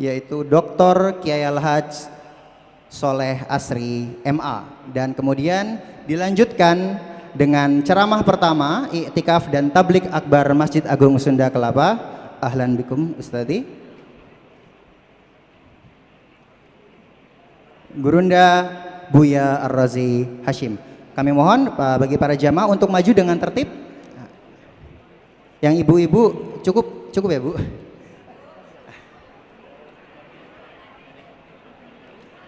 yaitu Dr. Kiai Al-Haj Soleh Asri MA, dan kemudian dilanjutkan dengan ceramah pertama iktikaf dan tablik akbar Masjid Agung Sunda Kelapa. Ahlan bikum Ustadi Gurunda Buya Ar-Razi Hashim. Kami mohon bagi para jamaah untuk maju dengan tertib. Yang ibu-ibu cukup ya Bu.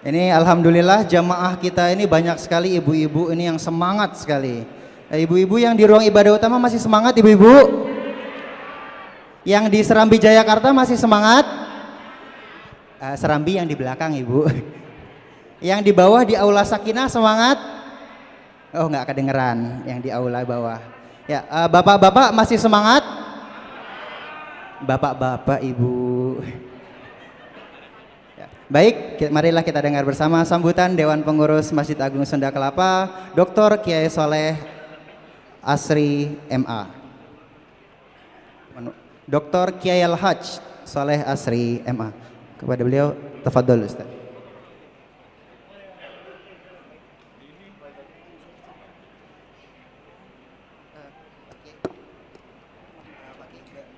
Ini alhamdulillah jamaah kita ini banyak sekali ibu-ibu ini yang semangat sekali. Ibu-ibu yang di ruang ibadah utama masih semangat ibu-ibu? Yang di Serambi Jayakarta masih semangat? Serambi yang di belakang ibu. Yang di bawah di Aula Sakinah semangat? Oh nggak kedengeran yang di aula bawah. Ya, bapak-bapak masih semangat? Bapak-bapak ibu. Baik, marilah kita dengar bersama sambutan Dewan Pengurus Masjid Agung Sunda Kelapa, Dr. Kiai Soleh Asri MA. Dr. Kiai Al-Haj Soleh Asri MA. Kepada beliau, tafadhol Ustaz.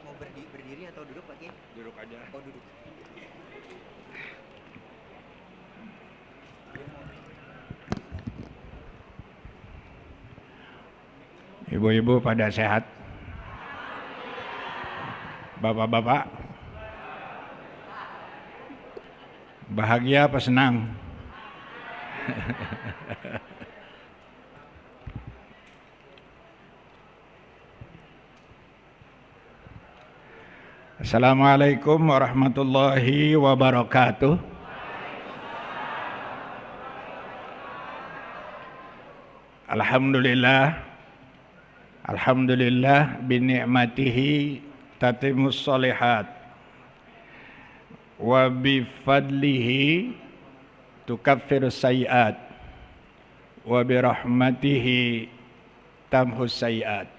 Mau berdiri atau duduk Pak Kiai? Duduk aja. Oh, duduk. Ibu-ibu pada sehat? Bapak-bapak? Bahagia apa senang? Assalamualaikum warahmatullahi wabarakatuh. Alhamdulillah bini'matihi tatimus solihat wa bifadlihi tukaffirus sayiat wa birahmatihi tamhus sayiat.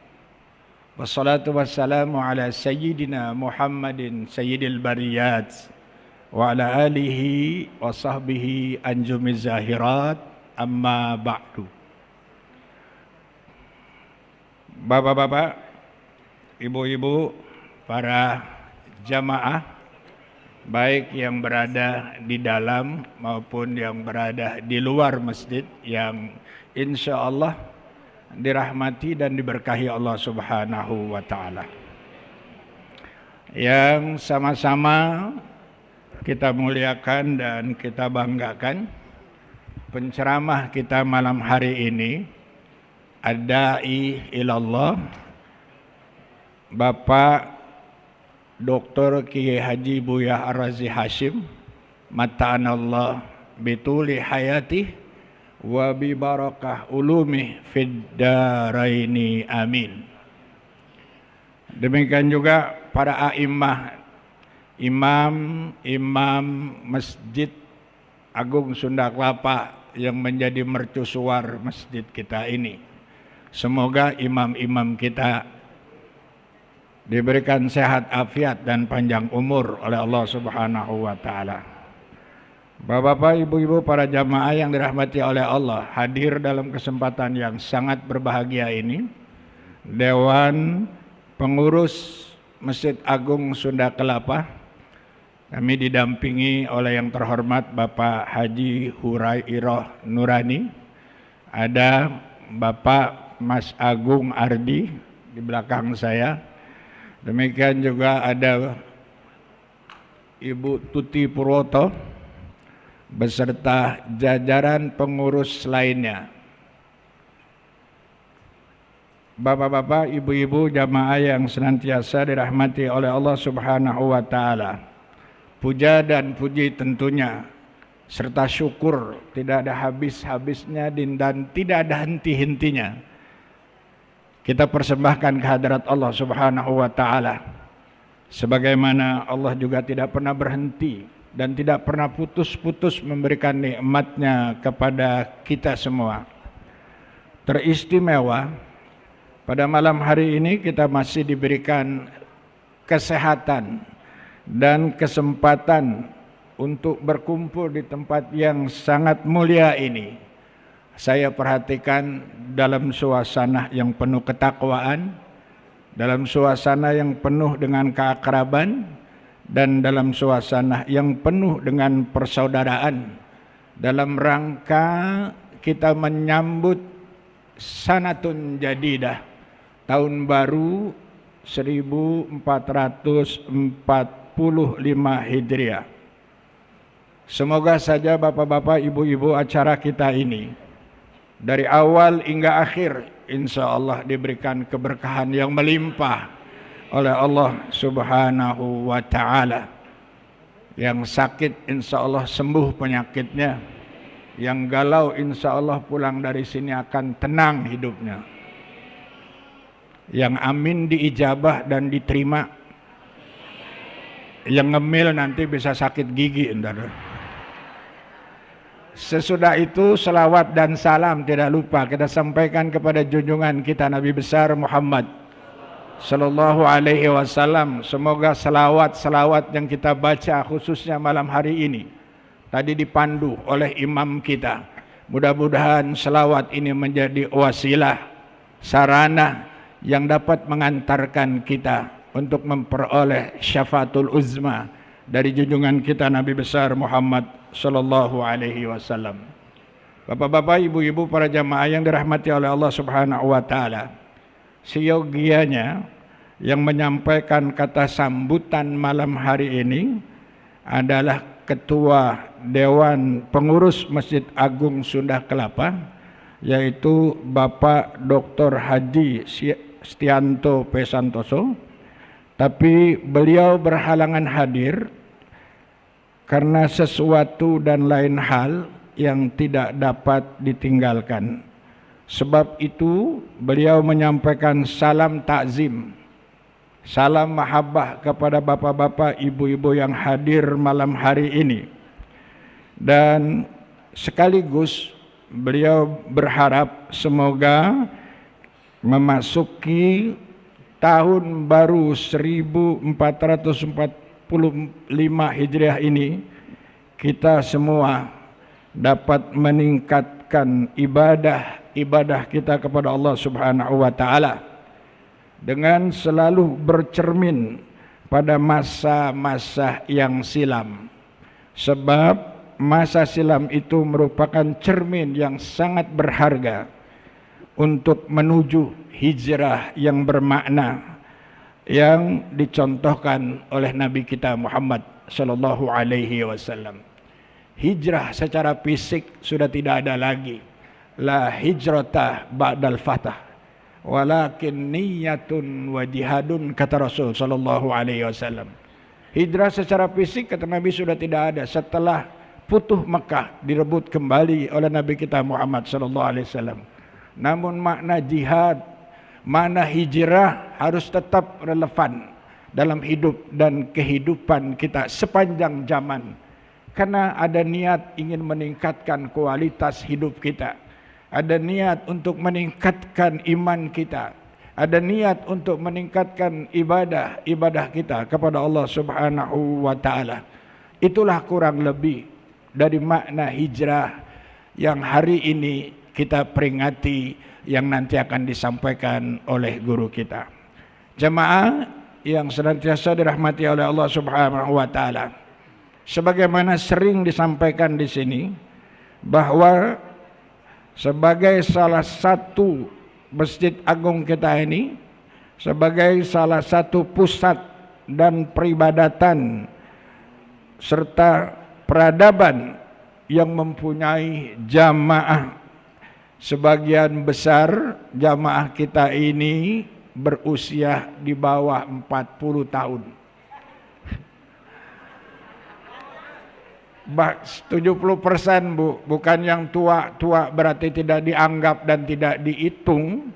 Wassalatu wassalamu ala sayyidina Muhammadin sayyidil bariyat wa ala alihi wa sahbihi anjumiz zahirat, amma ba'du. Bapak-bapak, ibu-ibu, para jamaah, baik yang berada di dalam maupun yang berada di luar masjid, yang insya Allah dirahmati dan diberkahi Allah Subhanahu wa Ta'ala, yang sama-sama kita muliakan dan kita banggakan. Penceramah kita malam hari ini, Ad-Da'i ilallah, Bapak Dr. Kiai Haji Buya Ar-Razi Hashim, mata'anallah bituli hayati wa bi barakah ulumi fid daraini amin. Demikian juga para a'immah, imam Masjid Agung Sunda Kelapa yang menjadi mercusuar masjid kita ini. Semoga imam-imam kita diberikan sehat afiat dan panjang umur oleh Allah Subhanahu wa Ta'ala. Bapak-bapak, ibu-ibu, para jamaah yang dirahmati oleh Allah, hadir dalam kesempatan yang sangat berbahagia ini, Dewan Pengurus Masjid Agung Sunda Kelapa, kami didampingi oleh yang terhormat Bapak Haji Hurairah Nurani, ada Bapak Mas Agung Ardi di belakang saya. Demikian juga ada Ibu Tuti Purwoto beserta jajaran pengurus lainnya. Bapak-bapak, ibu-ibu, jamaah yang senantiasa dirahmati oleh Allah Subhanahu wa Ta'ala, puja dan puji tentunya serta syukur tidak ada habis-habisnya dan tidak ada henti-hentinya kita persembahkan kehadirat Allah Subhanahu wa Ta'ala. Sebagaimana Allah juga tidak pernah berhenti dan tidak pernah putus-putus memberikan nikmatnya kepada kita semua. Teristimewa pada malam hari ini kita masih diberikan kesehatan dan kesempatan untuk berkumpul di tempat yang sangat mulia ini. Saya perhatikan dalam suasana yang penuh ketakwaan, dalam suasana yang penuh dengan keakraban, dan dalam suasana yang penuh dengan persaudaraan, dalam rangka kita menyambut sanatun jadidah, tahun baru 1445 Hijriah. Semoga saja bapak-bapak, ibu-ibu, acara kita ini dari awal hingga akhir insya Allah diberikan keberkahan yang melimpah oleh Allah Subhanahu wa ta'ala. Yang sakit insya Allah sembuh penyakitnya, yang galau insya Allah pulang dari sini akan tenang hidupnya, yang amin diijabah dan diterima, yang ngemil nanti bisa sakit gigi entar. Sesudah itu selawat dan salam tidak lupa kita sampaikan kepada junjungan kita Nabi besar Muhammad Sallallahu Alaihi Wasallam. Semoga selawat yang kita baca khususnya malam hari ini tadi dipandu oleh imam kita. Mudah-mudahan selawat ini menjadi wasilah, sarana yang dapat mengantarkan kita untuk memperoleh syafaatul uzma dari junjungan kita Nabi besar Muhammad Sallallahu Alaihi Wasallam. Bapak-bapak, ibu-ibu, para jamaah yang dirahmati oleh Allah Subhanahu Wa Taala, seyogianya yang menyampaikan kata sambutan malam hari ini adalah Ketua Dewan Pengurus Masjid Agung Sunda Kelapa, yaitu Bapak Dr. Haji Stianto P. Santoso. Tapi beliau berhalangan hadir karena sesuatu dan lain hal yang tidak dapat ditinggalkan. Sebab itu beliau menyampaikan salam takzim, salam mahabbah kepada bapak-bapak, ibu-ibu yang hadir malam hari ini. Dan sekaligus beliau berharap semoga memasuki tahun baru 1445 Hijriah ini kita semua dapat meningkatkan ibadah kita kepada Allah Subhanahu wa taala dengan selalu bercermin pada masa-masa yang silam. Sebab masa silam itu merupakan cermin yang sangat berharga untuk menuju hijrah yang bermakna yang dicontohkan oleh Nabi kita Muhammad Sallallahu Alaihi Wasallam. Hijrah secara fisik sudah tidak ada lagi. La hijrata ba'dal fatah, walakin niyatun wa jihadun, kata Rasul Sallallahu Alaihi Wasallam. Hijrah secara fisik kata Nabi sudah tidak ada setelah Futuh Mekah direbut kembali oleh Nabi kita Muhammad Sallallahu Alaihi Wasallam. Namun makna jihad, makna hijrah harus tetap relevan dalam hidup dan kehidupan kita sepanjang zaman. Karena ada niat ingin meningkatkan kualitas hidup kita, ada niat untuk meningkatkan iman kita, ada niat untuk meningkatkan ibadah kita kepada Allah Subhanahu wa taala. Itulah kurang lebih dari makna hijrah yang hari ini kita peringati, yang nanti akan disampaikan oleh guru kita. Jemaah yang senantiasa dirahmati oleh Allah Subhanahu wa taala, sebagaimana sering disampaikan di sini bahwa sebagai salah satu Masjid Agung kita ini, sebagai salah satu pusat dan peribadatan serta peradaban yang mempunyai jamaah, sebagian besar jamaah kita ini berusia di bawah 40 tahun. 70% Bu, bukan yang tua-tua berarti tidak dianggap dan tidak dihitung,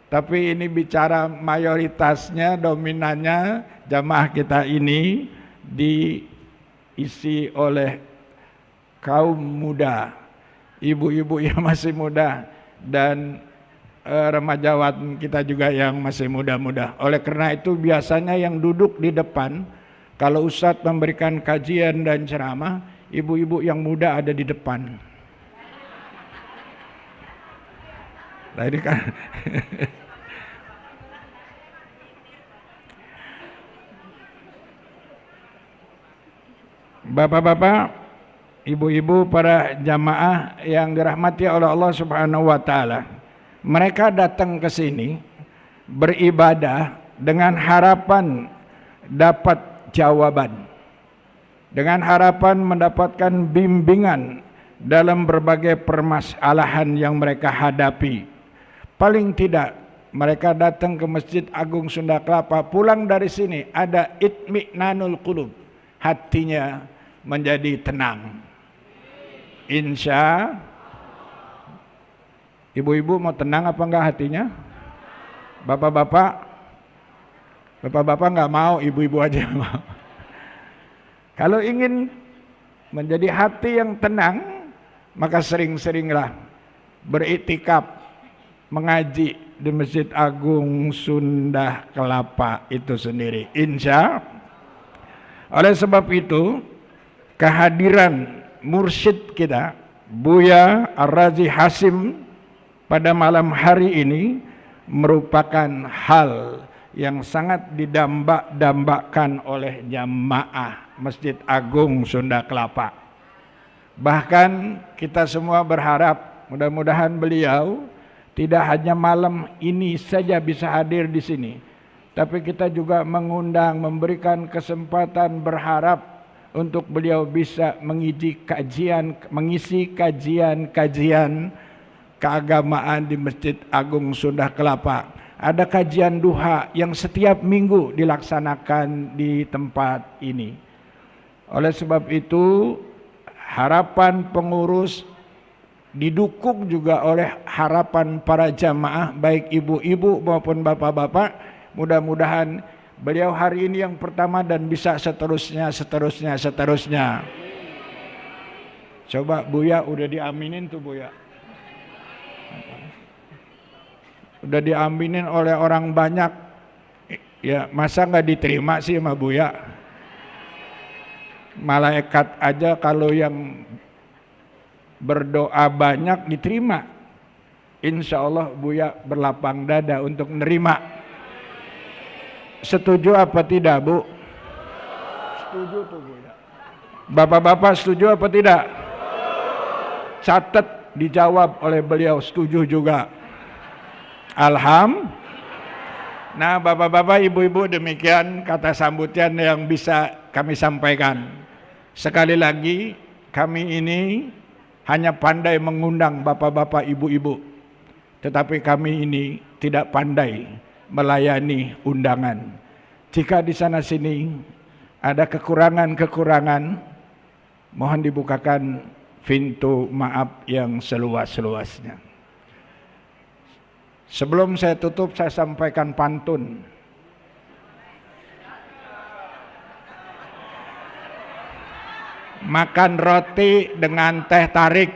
tapi ini bicara mayoritasnya, dominannya jamaah kita ini diisi oleh kaum muda, ibu-ibu yang masih muda, dan remajawan kita juga yang masih muda-muda. Oleh karena itu biasanya yang duduk di depan Kalau ustadz memberikan kajian dan ceramah, ibu-ibu yang muda ada di depan. Tadi kan Bapak-bapak, ibu-ibu, para jamaah yang dirahmati oleh Allah Subhanahu wa taala. Mereka datang ke sini beribadah dengan harapan dapat jawaban. Dengan harapan mendapatkan bimbingan dalam berbagai permasalahan yang mereka hadapi. Paling tidak mereka datang ke Masjid Agung Sunda Kelapa, pulang dari sini ada itmi'nanul qulub, hatinya menjadi tenang. Insya ibu-ibu mau tenang apa enggak hatinya? Bapak-bapak enggak mau, ibu-ibu aja mau. Kalau ingin menjadi hati yang tenang, maka sering-seringlah beriktikaf mengaji di Masjid Agung Sunda Kelapa itu sendiri. Insya. Oleh sebab itu, kehadiran mursyid kita Buya Ar-Razi Hasyim pada malam hari ini merupakan hal yang sangat didambak-dambakan oleh jamaah Masjid Agung Sunda Kelapa. Bahkan kita semua berharap mudah-mudahan beliau tidak hanya malam ini saja bisa hadir di sini, tapi kita juga mengundang, memberikan kesempatan, berharap untuk beliau bisa mengisi kajian keagamaan di Masjid Agung Sunda Kelapa. Ada kajian duha yang setiap minggu dilaksanakan di tempat ini. Oleh sebab itu, harapan pengurus didukung juga oleh harapan para jamaah, baik ibu-ibu maupun bapak-bapak. Mudah-mudahan beliau hari ini yang pertama dan bisa seterusnya. Coba Buya, udah diaminin tuh Buya. Udah diaminin oleh orang banyak. Ya masa nggak diterima sih sama Buya? Malaikat aja kalau yang berdoa banyak diterima. Insya Allah Buya berlapang dada untuk menerima. Setuju apa tidak Bu? Setuju tuh Buya. Bapak-bapak setuju apa tidak? Catat, dijawab oleh beliau setuju juga. Nah bapak-bapak, ibu-ibu, demikian kata sambutan yang bisa kami sampaikan. Sekali lagi, kami ini hanya pandai mengundang bapak-bapak, ibu-ibu, tetapi kami ini tidak pandai melayani undangan. Jika di sana sini ada kekurangan-kekurangan, mohon dibukakan pintu maaf yang seluas-luasnya. Sebelum saya tutup, saya sampaikan pantun. Makan roti dengan teh tarik,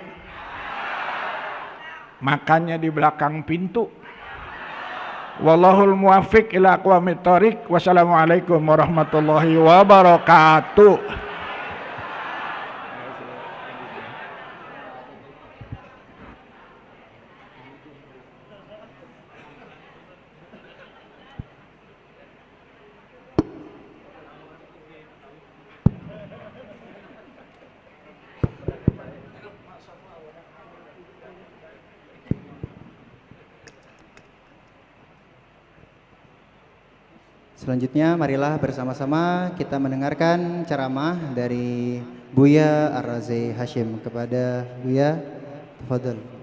makannya di belakang pintu. Wallahul muwaffiq ila aqwamit thoriq. Wassalamualaikum warahmatullahi wabarakatuh. Selanjutnya marilah bersama-sama kita mendengarkan ceramah dari Buya Ar-Razi Hasyim. Kepada Buya, tafadhol.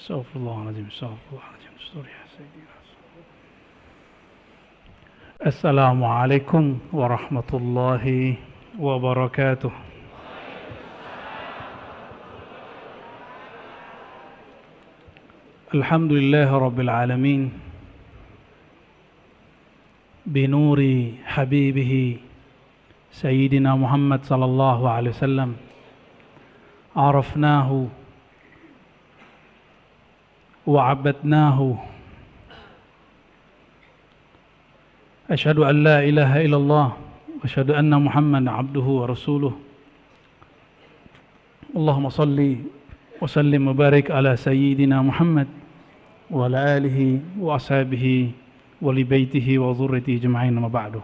استغفر الله العظيم استغفر الله العظيم استغفر يا سيدي Assalamualaikum warahmatullahi wabarakatuh. Alhamdulillah Rabbil Alamin binuri habibihi Sayyidina Muhammad sallallahu alaihi wasallam arafnahu wa abadnahu Asyhadu an la ilaha illallah wa asyhadu anna Muhammadan abduhu wa rasuluh. Allahumma salli wa sallim wa barik ala sayyidina Muhammad wa ala alihi wa ashabihi wa li baitihi wa dhurriyyatihi ajma'in ma ba'du.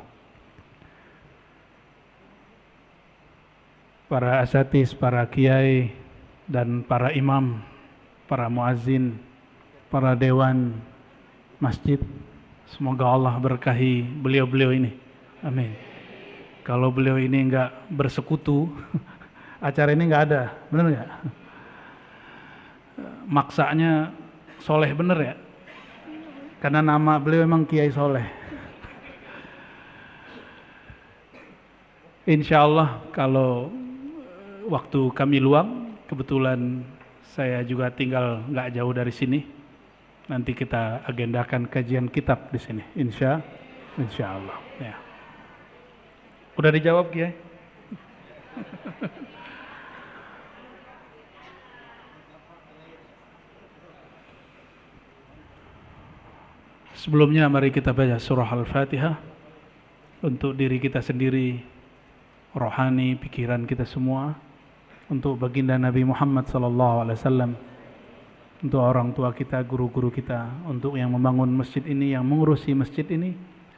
Para asatiz, para kiai dan para imam, para muazzin, para dewan masjid, semoga Allah berkahi beliau-beliau ini. Amin. Kalau beliau ini enggak bersekutu, acara ini enggak ada. Benar enggak? Maksanya soleh bener ya? Karena nama beliau memang Kiai Soleh. Insya Allah kalau waktu kami luang, kebetulan saya juga tinggal enggak jauh dari sini. Nanti kita agendakan kajian kitab di sini, insya Allah. Ya. Udah dijawab, Kiai? Sebelumnya mari kita baca surah Al-Fatihah untuk diri kita sendiri, rohani, pikiran kita semua, untuk baginda Nabi Muhammad SAW, untuk orang tua kita, guru-guru kita, untuk yang membangun masjid ini, yang mengurusi masjid ini,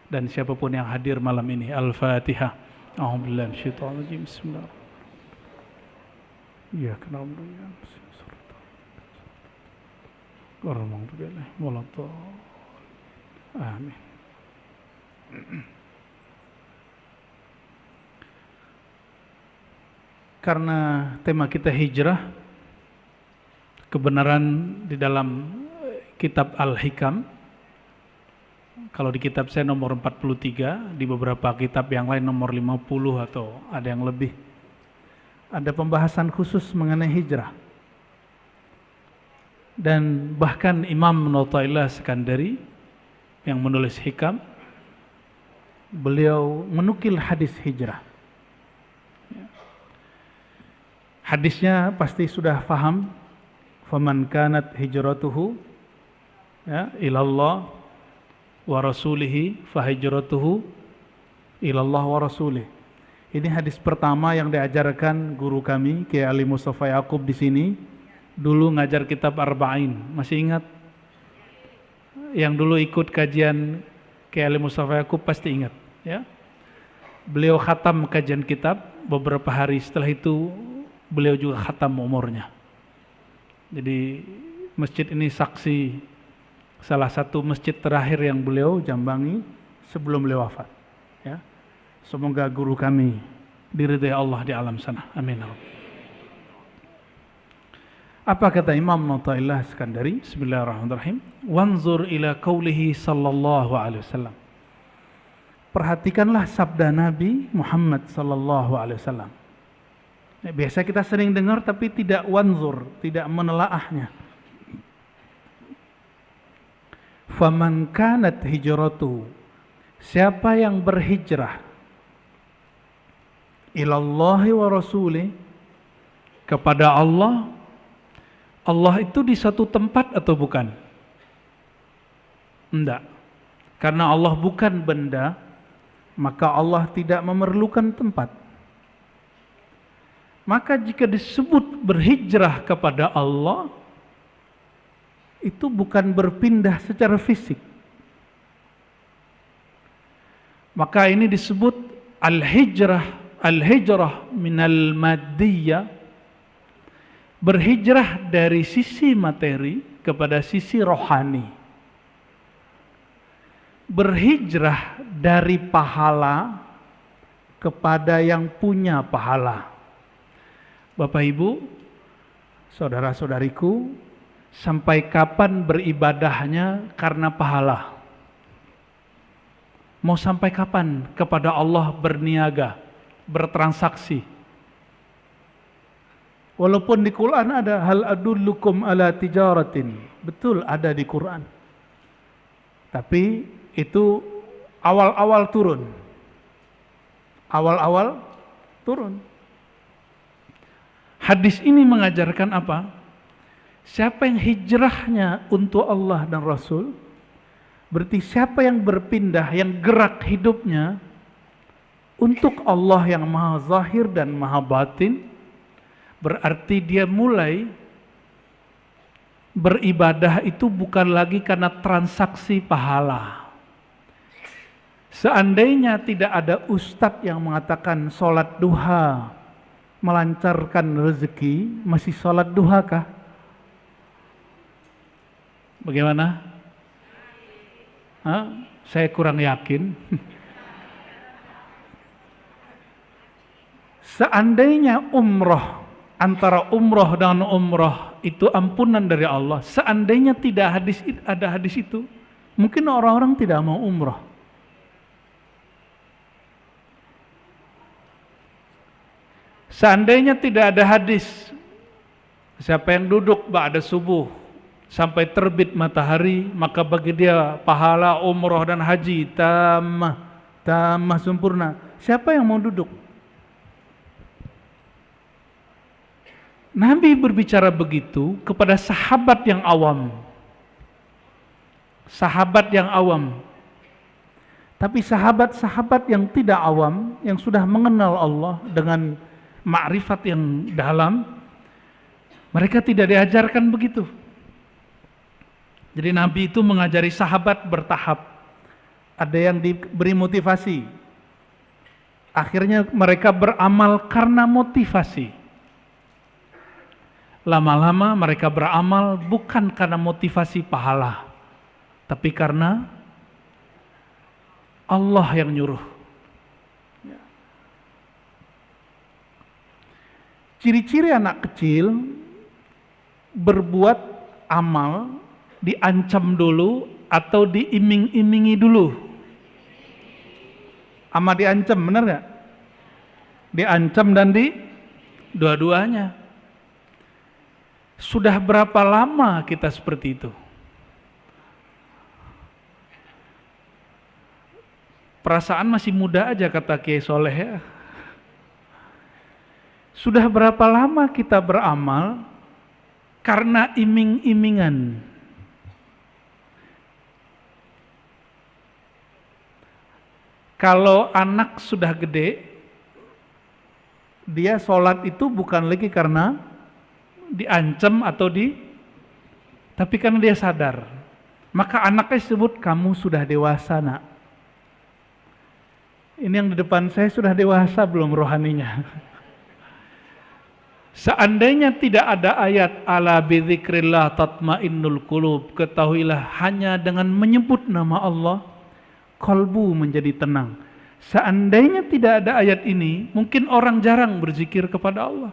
dan siapapun yang hadir malam ini. Al-Fatihah. A'udzubillahi minasyaitonir rajim. Bismillahirrahmanirrahim. Iyyaka na'budu wa iyyaka nasta'in. Amin. Karena tema kita hijrah, kebenaran di dalam kitab Al-Hikam. Kalau di kitab saya nomor 43, di beberapa kitab yang lain nomor 50 atau ada yang lebih. Ada pembahasan khusus mengenai hijrah. Dan bahkan Imam Athaillah Sekandari yang menulis Hikam, beliau menukil hadis hijrah. Hadisnya pasti sudah paham. Faman kanat hijratuhu ya ilallah wa rasulihi fahijratuhu ilallah wa rasulih. Ini hadis pertama yang diajarkan guru kami Kiai Ali Mustafa Yaqub di sini. Dulu ngajar kitab Arba'in, masih ingat? Yang dulu ikut kajian Kiai Ali Mustafa Yaqub pasti ingat, ya. Beliau khatam kajian kitab, beberapa hari setelah itu beliau juga khatam umurnya. Jadi masjid ini saksi salah satu masjid terakhir yang beliau jambangi sebelum beliau wafat. Ya. Semoga guru kami diridai Allah di alam sana. Amin. Apa kata Imam Athaillah Sekandari? Bismillahirrahmanirrahim. Wanzur ila qaulihi sallallahu alaihi wasallam. Perhatikanlah sabda Nabi Muhammad sallallahu alaihi wasallam. Biasa kita sering dengar tapi tidak wanzur, tidak menelaahnya. Faman kanat hijratuhu, siapa yang berhijrah ilallahi wa rasulih, kepada Allah. Allah itu di satu tempat atau bukan? Enggak. Karena Allah bukan benda, maka Allah tidak memerlukan tempat. Maka jika disebut berhijrah kepada Allah, itu bukan berpindah secara fisik. Maka ini disebut al-hijrah minal maddiyah, berhijrah dari sisi materi kepada sisi rohani. Berhijrah dari pahala kepada yang punya pahala. Bapak Ibu, saudara-saudariku, sampai kapan beribadahnya karena pahala? Mau sampai kapan kepada Allah berniaga, bertransaksi? Walaupun di Quran ada hal adullukum ala tijaratin. Betul ada di Quran. Tapi itu awal-awal turun. Awal-awal turun. Hadis ini mengajarkan apa? Siapa yang hijrahnya untuk Allah dan Rasul, berarti siapa yang berpindah, yang gerak hidupnya untuk Allah yang maha zahir dan maha batin, berarti dia mulai beribadah itu bukan lagi karena transaksi pahala. Seandainya tidak ada ustadz yang mengatakan sholat duha melancarkan rezeki, masih sholat duha kah? Bagaimana? Hah? Saya kurang yakin. Seandainya umroh, antara umroh dan umroh itu ampunan dari Allah, seandainya tidak ada hadis itu, mungkin orang-orang tidak mau umroh. Seandainya tidak ada hadis, siapa yang duduk ba'da subuh sampai terbit matahari, maka bagi dia pahala umroh dan haji tamah sempurna. Siapa yang mau duduk? Nabi berbicara begitu kepada sahabat yang awam. Sahabat yang awam. Tapi sahabat-sahabat yang tidak awam, yang sudah mengenal Allah dengan makrifat yang dalam, mereka tidak diajarkan begitu. Jadi Nabi itu mengajari sahabat bertahap. Ada yang diberi motivasi. Akhirnya mereka beramal karena motivasi. Lama-lama mereka beramal bukan karena motivasi pahala, tapi karena Allah yang nyuruh. Ciri-ciri anak kecil berbuat amal diancam dulu atau diiming-imingi dulu? Ama diancam, benar nggak? Diancam dan dua-duanya. Sudah berapa lama kita seperti itu? Perasaan masih muda aja kata Kiai Soleh ya. Sudah berapa lama kita beramal karena iming-imingan? Kalau anak sudah gede, dia sholat itu bukan lagi karena diancam atau tapi karena dia sadar. Maka anaknya disebut, kamu sudah dewasa nak. Ini yang di depan saya sudah dewasa belum rohaninya? Seandainya tidak ada ayat ala bidzikrillah tatmainnul qulub, ketahuilah hanya dengan menyebut nama Allah kalbu menjadi tenang. Seandainya tidak ada ayat ini, mungkin orang jarang berzikir kepada Allah.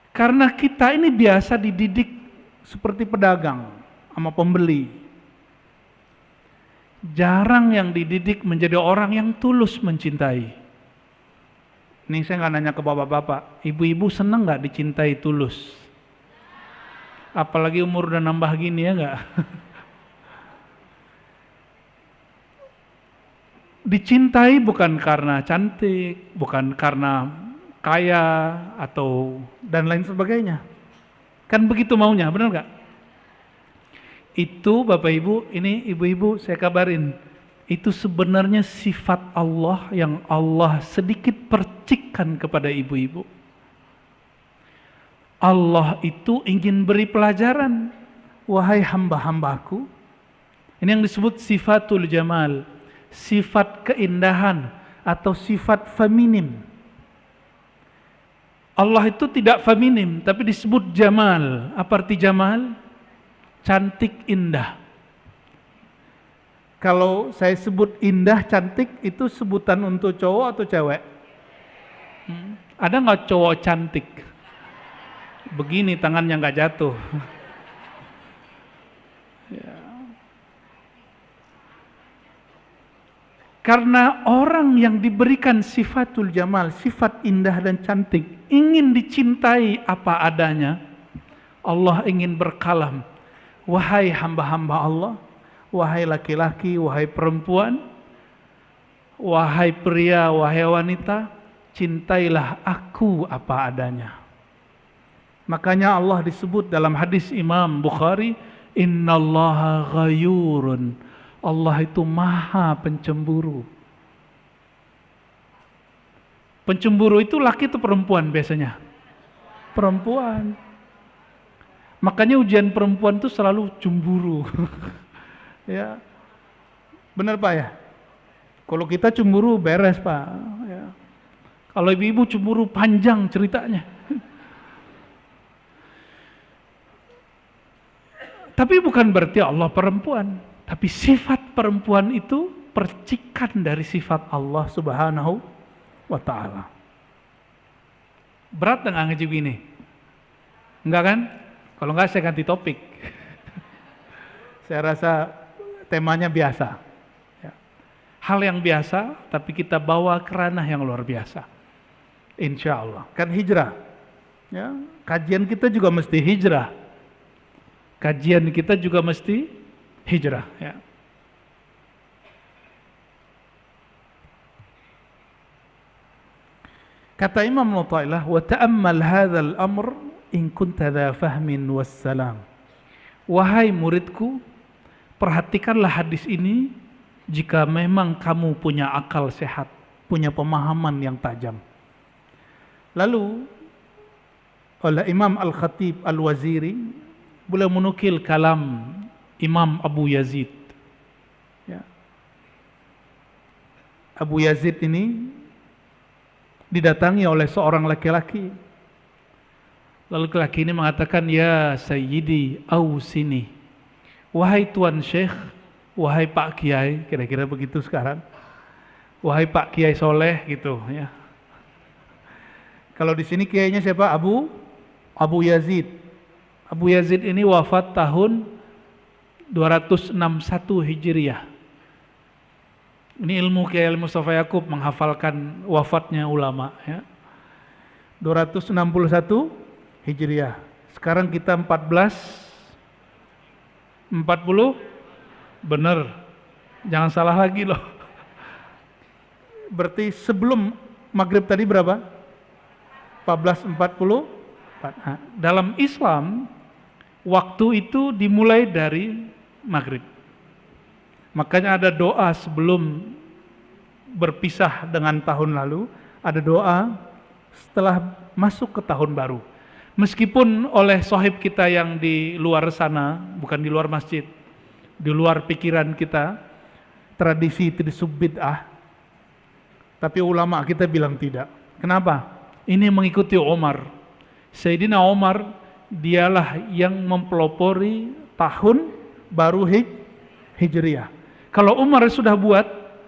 Karena kita ini biasa dididik seperti pedagang sama pembeli. Jarang yang dididik menjadi orang yang tulus mencintai. Ini saya nggak nanya ke bapak-bapak, ibu-ibu senang nggak dicintai tulus? Apalagi umur udah nambah gini ya nggak? Dicintai bukan karena cantik, bukan karena kaya atau dan lain sebagainya. Kan begitu maunya, benar nggak? Itu Bapak Ibu, ini ibu-ibu saya kabarin, itu sebenarnya sifat Allah yang Allah sedikit percikkan kepada ibu-ibu. Allah itu ingin beri pelajaran, wahai hamba-hambaku. Ini yang disebut sifatul jamal, sifat keindahan atau sifat feminim. Allah itu tidak feminim, tapi disebut jamal. Apa arti jamal? Cantik, indah. Kalau saya sebut indah, cantik, itu sebutan untuk cowok atau cewek? Ada nggak cowok cantik? Begini tangannya nggak jatuh. Ya. Karena orang yang diberikan sifatul jamal, sifat indah dan cantik, ingin dicintai apa adanya, Allah ingin berkalam, wahai hamba-hamba Allah, wahai laki-laki, wahai perempuan, wahai pria, wahai wanita, cintailah aku apa adanya. Makanya Allah disebut dalam hadis Imam Bukhari, innallaha ghayurun. Allah itu maha pencemburu. Pencemburu itu laki atau perempuan biasanya? Perempuan. Makanya ujian perempuan itu selalu cemburu. Ya. Benar Pak ya? Kalau kita cemburu beres Pak. Ya. Kalau ibu-ibu cemburu panjang ceritanya. Tapi bukan berarti Allah perempuan. Tapi sifat perempuan itu percikan dari sifat Allah Subhanahu wa ta'ala. Berat nggak ngaji begini? Enggak kan? Kalau enggak saya ganti topik. Saya rasa temanya biasa. Ya. Hal yang biasa, tapi kita bawa ke ranah yang luar biasa. Insya Allah. Kan hijrah. Ya. Kajian kita juga mesti hijrah. Kajian kita juga mesti hijrah. Ya. Kata Imam Nu'tailah, wa ta'ammal hadzal amr in kunta dha fahmin wassalam. Wahai muridku, perhatikanlah hadis ini jika memang kamu punya akal sehat, punya pemahaman yang tajam. Lalu oleh Imam Al-Khatib Al-Waziri, beliau menukil kalam Imam Abu Yazid. Ya. Abu Yazid ini didatangi oleh seorang laki-laki. Lalu laki-laki ini mengatakan, ya Sayyidi Ausini, wahai Tuan Syekh, wahai Pak Kiai, kira-kira begitu sekarang. Wahai Pak Kiai Soleh gitu ya. Kalau di sini kiainya siapa? Abu Yazid. Abu Yazid ini wafat tahun 261 Hijriah. Ini ilmu Kiai Mustafa Yaqub menghafalkan wafatnya ulama ya. 261 Hijriah. Sekarang kita 1440. Bener. Jangan salah lagi loh. Berarti sebelum maghrib tadi berapa? 1440. Nah, dalam Islam waktu itu dimulai dari maghrib. Makanya ada doa sebelum berpisah dengan tahun lalu, ada doa setelah masuk ke tahun baru. Meskipun oleh sahib kita yang di luar sana, bukan di luar masjid, di luar pikiran kita, tradisi itu disebut bid'ah, tapi ulama kita bilang tidak. Kenapa? Ini mengikuti Umar. Sayyidina Umar dialah yang mempelopori tahun baru Hijriah. Kalau Umar sudah buat,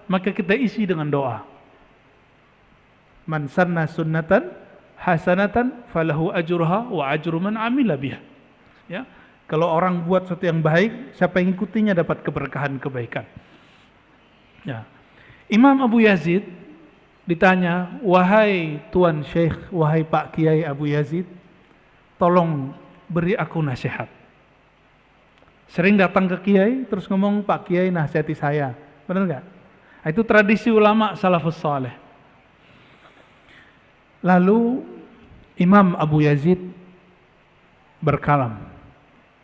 maka kita isi dengan doa. Man sanna sunnatan hasanatan falahu ajruha wa ajru man amila biha. Ya. Kalau orang buat sesuatu yang baik, siapa yang ngikutinya dapat keberkahan kebaikan. Ya. Imam Abu Yazid ditanya, wahai Tuan Syekh, wahai Pak Kiai Abu Yazid, tolong beri aku nasihat. Sering datang ke Kiai, terus ngomong, Pak Kiai nasihati saya. Benar nggak? Itu tradisi ulama salafus saleh. Lalu Imam Abu Yazid berkalam,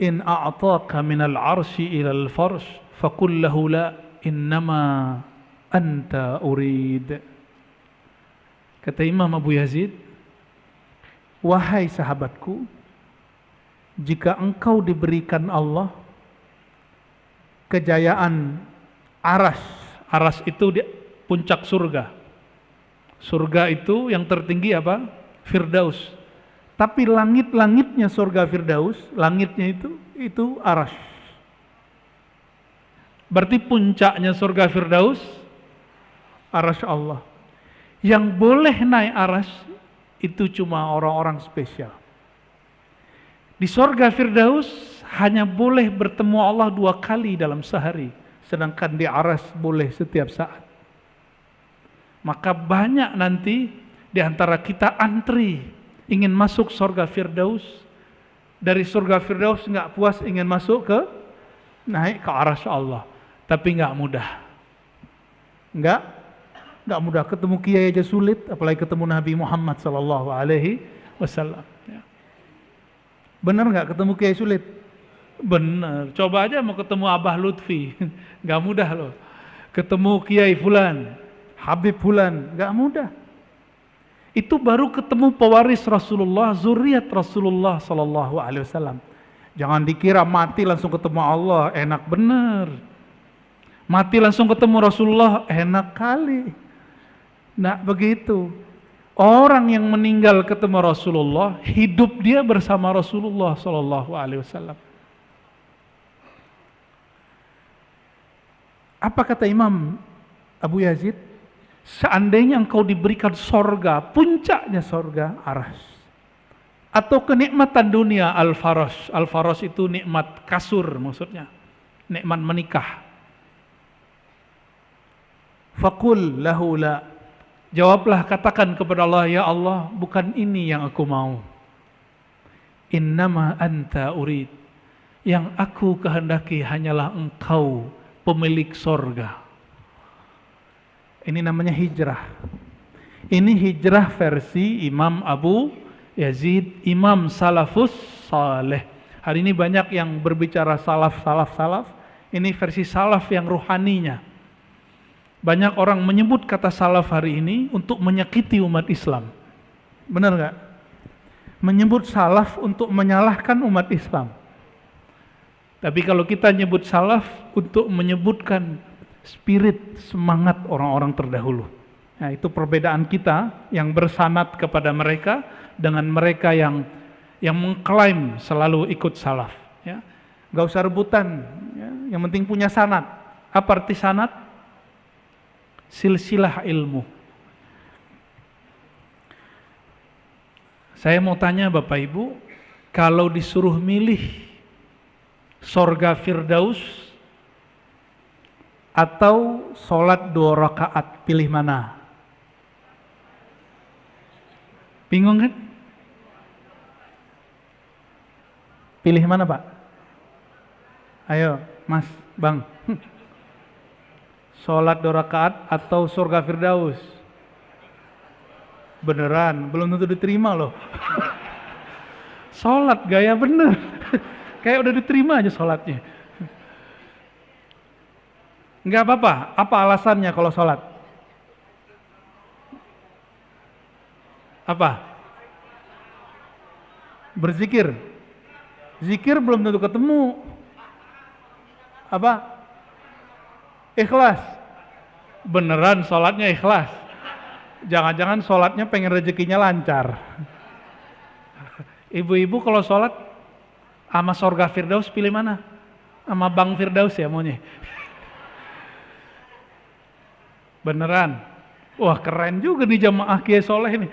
in a'taka minal arsy ilal farsh faqul lahu la innama anta urid. Kata Imam Abu Yazid, wahai sahabatku, jika engkau diberikan Allah kejayaan aras itu di puncak surga. Surga itu yang tertinggi apa? Firdaus. Tapi langit-langitnya surga Firdaus, langitnya itu aras. Berarti puncaknya surga Firdaus aras Allah. Yang boleh naik aras itu cuma orang-orang spesial. Di surga Firdaus hanya boleh bertemu Allah 2 kali dalam sehari, sedangkan di aras boleh setiap saat. maka banyak nanti di antara kita antri ingin masuk surga Firdaus. Dari surga Firdaus nggak puas, ingin masuk ke naik ke arasy Allah, tapi nggak mudah. Nggak mudah. Ketemu kiai aja sulit, apalagi ketemu Nabi Muhammad sallallahu alaihi wasallam. Benar nggak ketemu kiai sulit? Benar. Coba aja mau ketemu Abah Lutfi, nggak mudah loh. Ketemu Kiai Fulan, Habib Fulan, nggak mudah. Itu baru ketemu pewaris Rasulullah, zuriat Rasulullah sallallahu alaihi wasallam. Jangan dikira mati langsung ketemu Allah, enak bener. Mati langsung ketemu Rasulullah, enak kali. Nah begitu. Orang yang meninggal ketemu Rasulullah, hidup dia bersama Rasulullah sallallahu alaihi wasallam. Apa kata Imam Abu Yazid? Seandainya engkau diberikan sorga, puncaknya sorga, aras. Atau kenikmatan dunia, al-faros. Al-faros itu nikmat kasur maksudnya. Nikmat menikah. Faqul lahu la. Jawablah, katakan kepada Allah, ya Allah, bukan ini yang aku mau. Innama anta urid. Yang aku kehendaki hanyalah engkau, pemilik sorga. Ini namanya hijrah. Ini hijrah versi Imam Abu Yazid, Imam Salafus Saleh. Hari ini banyak yang berbicara salaf. Ini versi salaf yang ruhaninya. Banyak orang menyebut kata salaf hari ini untuk menyakiti umat Islam. Benar nggak? Menyebut salaf untuk menyalahkan umat Islam. Tapi kalau kita nyebut salaf untuk menyebutkan spirit, semangat orang-orang terdahulu. Nah, itu perbedaan kita yang bersanad kepada mereka dengan mereka yang mengklaim selalu ikut salaf. Ya. Gak usah rebutan, ya. Yang penting punya sanad. Apa arti sanad? Silsilah ilmu. Saya mau tanya Bapak Ibu, kalau disuruh milih sorga Firdaus atau sholat 2 rakaat, pilih mana? Bingung kan? Pilih mana Pak? Ayo Mas, Bang. Sholat 2 rakaat atau surga Firdaus? Beneran, belum tentu diterima loh. Sholat gaya bener. Kayak udah diterima aja sholatnya. Enggak apa-apa. Apa alasannya kalau sholat? Apa? Berzikir. Zikir belum tentu ketemu. Apa? Ikhlas. Beneran sholatnya ikhlas. Jangan-jangan sholatnya pengen rezekinya lancar. Ibu-ibu kalau sholat sama surga Firdaus pilih mana? Sama Bang Firdaus ya maunya. Beneran. Wah keren juga nih jamaah Kiai Soleh ini.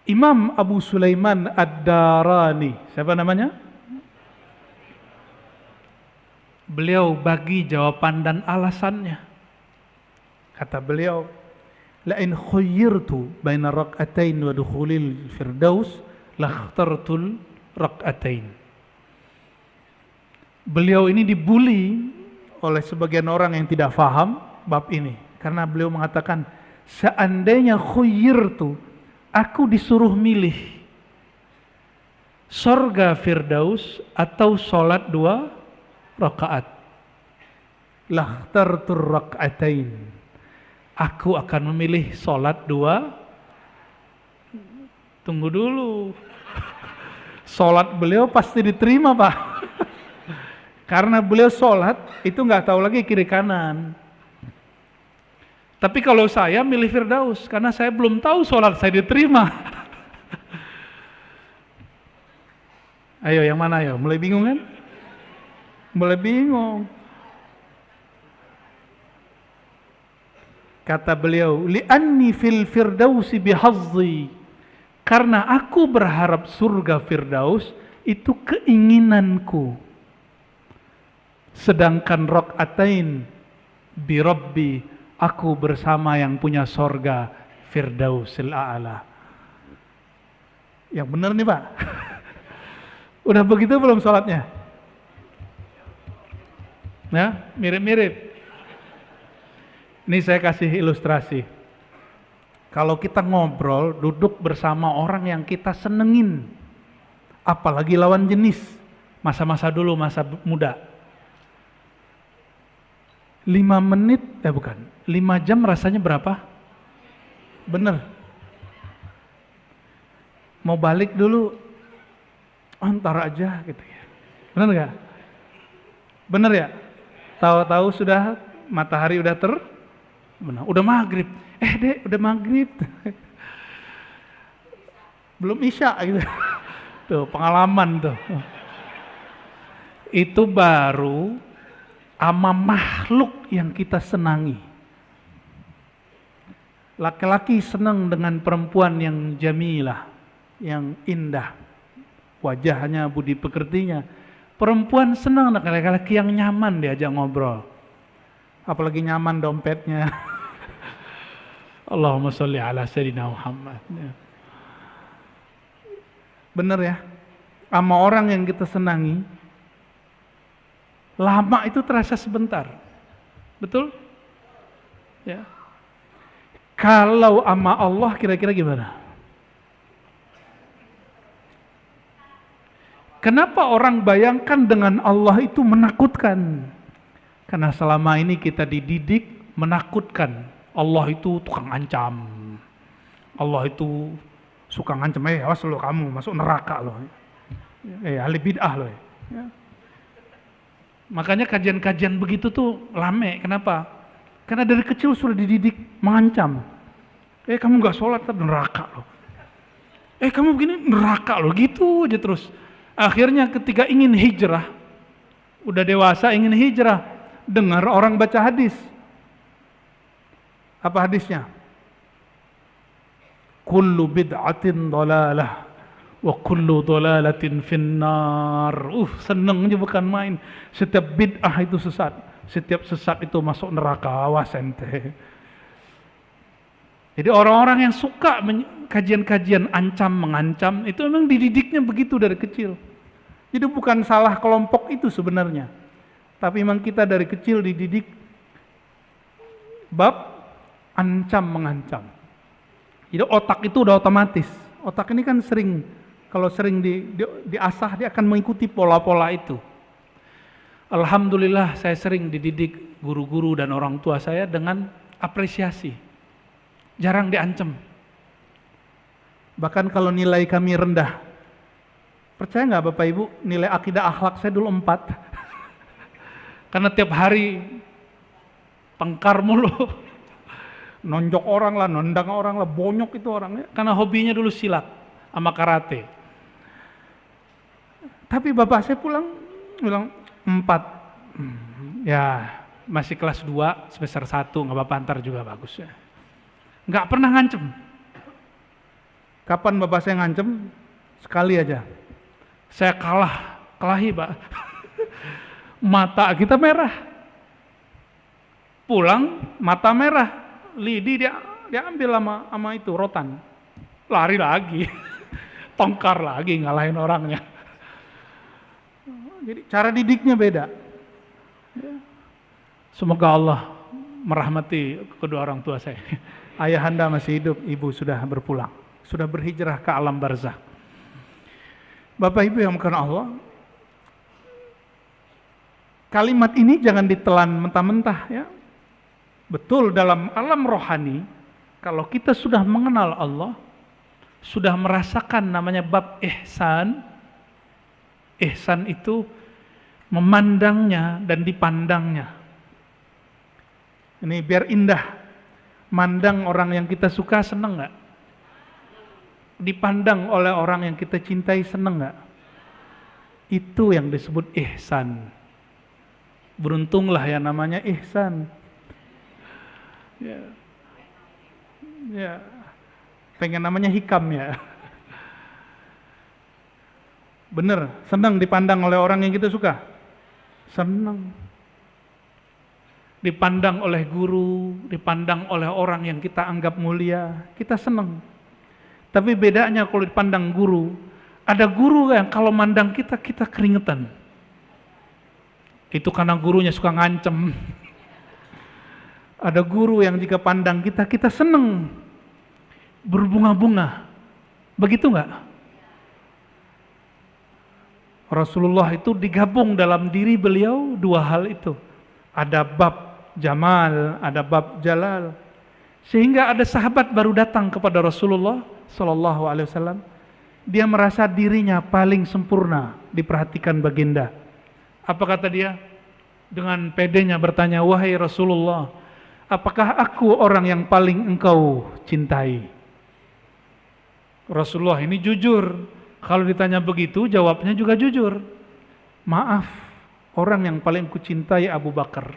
Imam Abu Sulaiman Ad-Darani, siapa namanya? Beliau bagi jawaban dan alasannya. Kata beliau, la in khuyyirtu baina rak'atain wa dukhulil firdaus lakhtartul rak'atain. Beliau ini dibully oleh sebagian orang yang tidak faham bab ini karena beliau mengatakan, seandainya khuyyirtu, aku disuruh milih surga Firdaus atau sholat 2 rakaat, lakhtartur rak'atain, aku akan memilih sholat 2. Tunggu dulu, sholat beliau pasti diterima Pak. Karena beliau sholat itu nggak tahu lagi kiri kanan. Tapi kalau saya milih Firdaus karena saya belum tahu sholat saya diterima. Ayo yang mana ayo? Mulai bingung kan? Mulai bingung. Kata beliau, li'anni fil firdausi bihazzi, karena aku berharap surga Firdaus itu keinginanku. Sedangkan rakaatain bi Rabbi, aku bersama yang punya sorga Firdausil A'la. Yang benar nih Pak. Udah begitu belum sholatnya? Ya, mirip-mirip. Ini saya kasih ilustrasi. Kalau kita ngobrol, duduk bersama orang yang kita senengin, apalagi lawan jenis, masa-masa dulu, masa muda. 5 menit, 5 jam rasanya berapa? Bener. Mau balik dulu, ntar aja gitu ya. Bener nggak? Bener ya? Tahu-tahu sudah matahari udah udah maghrib. Dek, udah maghrib. Belum isya gitu. Tuh, pengalaman tuh. Itu baru ama makhluk yang kita senangi. Laki-laki senang dengan perempuan yang jamilah, yang indah. Wajahnya, budi pekertinya. Perempuan senang dengan laki-laki yang nyaman diajak ngobrol. Apalagi nyaman dompetnya. Allahumma sholli ala sayyidina Muhammad. Bener ya? Sama orang yang kita senangi, lama itu terasa sebentar. Betul? Ya. Kalau sama Allah kira-kira gimana? Kenapa orang bayangkan dengan Allah itu menakutkan? Karena selama ini kita dididik menakutkan. Allah itu tukang ancam. Allah itu suka ngancam, awas lo kamu masuk neraka lo. Ahli bid'ah lo. Ya. Makanya kajian-kajian begitu tuh lame. Kenapa? Karena dari kecil sudah dididik mengancam. Kamu gak sholat tapi neraka lo. Kamu begini neraka lo. Gitu aja terus. Akhirnya ketika ingin hijrah, udah dewasa ingin hijrah, dengar orang baca hadis. Apa hadisnya? Kullu bid'atin dalalah wa kullu dalalatin finnar. Seneng aja bukan main. Setiap bid'ah itu sesat. Setiap sesat itu masuk neraka. Awas ente. Jadi orang-orang yang suka kajian-kajian ancam mengancam itu memang dididiknya begitu dari kecil. Jadi bukan salah kelompok itu sebenarnya. Tapi memang kita dari kecil dididik bab ancam mengancam. Jadi otak itu udah otomatis. Otak ini kan kalau sering diasah dia akan mengikuti pola-pola itu. Alhamdulillah saya sering dididik guru-guru dan orang tua saya dengan apresiasi. Jarang diancam. Bahkan kalau nilai kami rendah, percaya nggak Bapak Ibu, nilai akidah akhlak saya dulu 4. Karena tiap hari tengkar mulu. Nonjok orang lah, nendang orang lah, bonyok itu orangnya. Karena hobinya dulu silat sama karate. Tapi bapak saya bilang 4. Ya masih kelas 2, semester 1, nggak apa-apa, antar juga bagus ya. Nggak pernah ngancem. Kapan bapak saya ngancem? Sekali aja. Saya kelahi Pak. Mata kita merah. Pulang mata merah. Lidi dia ambil sama itu rotan, lari lagi, tongkar lagi ngalahin orangnya. Jadi cara didiknya beda. Semoga Allah merahmati kedua orang tua saya. Ayahanda masih hidup, ibu sudah berpulang, sudah berhijrah ke alam barzakh. Bapak Ibu yang dimuliakan Allah, kalimat ini jangan ditelan mentah-mentah ya. Betul, dalam alam rohani, kalau kita sudah mengenal Allah, sudah merasakan namanya bab ihsan. Ihsan itu memandangnya dan dipandangnya. Ini biar indah. Mandang orang yang kita suka seneng gak? Dipandang oleh orang yang kita cintai seneng gak? Itu yang disebut ihsan. Beruntunglah yang namanya ihsan. Ya, pengen namanya hikam ya. Bener, senang dipandang oleh orang yang kita suka. Senang. dipandang oleh guru, dipandang oleh orang yang kita anggap mulia, kita senang. Tapi bedanya kalau dipandang guru, ada guru yang kalau mandang kita, kita keringetan. Itu karena gurunya suka ngancem. Ada guru yang jika pandang kita, kita senang, berbunga-bunga. Begitu enggak? Rasulullah itu digabung dalam diri beliau dua hal itu. Ada bab jamal, ada bab jalal. Sehingga ada sahabat baru datang kepada Rasulullah Sallallahu Alaihi Wasallam. Dia merasa dirinya paling sempurna diperhatikan baginda. Apa kata dia? Dengan pedenya bertanya, wahai Rasulullah, apakah aku orang yang paling engkau cintai? Rasulullah ini jujur. Kalau ditanya begitu, jawabnya juga jujur. Maaf, orang yang paling kucintai Abu Bakar.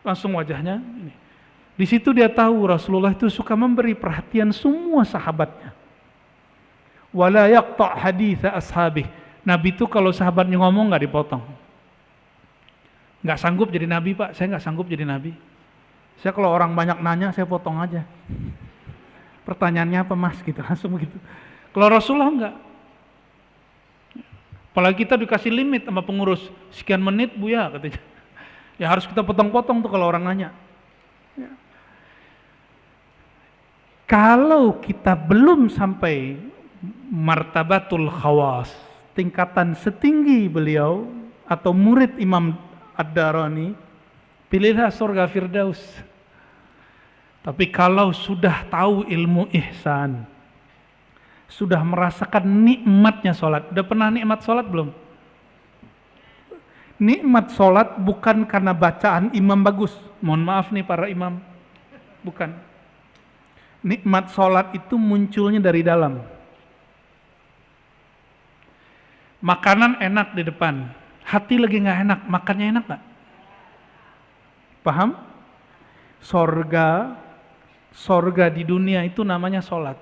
Langsung wajahnya ini. Di situ dia tahu Rasulullah itu suka memberi perhatian semua sahabatnya. Wala yaqta' haditha ashabih. Nabi itu kalau sahabatnya ngomong nggak dipotong. Nggak sanggup jadi nabi, Pak. Saya nggak sanggup jadi nabi. Saya kalau orang banyak nanya, saya potong aja. Pertanyaannya apa, Mas? Gitu, langsung begitu. Kalau Rasulullah enggak. Apalagi kita dikasih limit sama pengurus, sekian menit Buya katanya. Ya harus kita potong-potong tuh kalau orang nanya. Ya. Kalau kita belum sampai martabatul khawas, tingkatan setinggi beliau atau murid Imam Ad-Darani, pilihlah surga Firdaus. Tapi kalau sudah tahu ilmu ihsan, sudah merasakan nikmatnya sholat. Udah pernah nikmat sholat belum? Nikmat sholat bukan karena bacaan imam bagus. Mohon maaf nih para imam. Bukan. Nikmat sholat itu munculnya dari dalam. Makanan enak di depan. Hati lagi gak enak. Makannya enak gak? Paham? Sorga di dunia itu namanya sholat.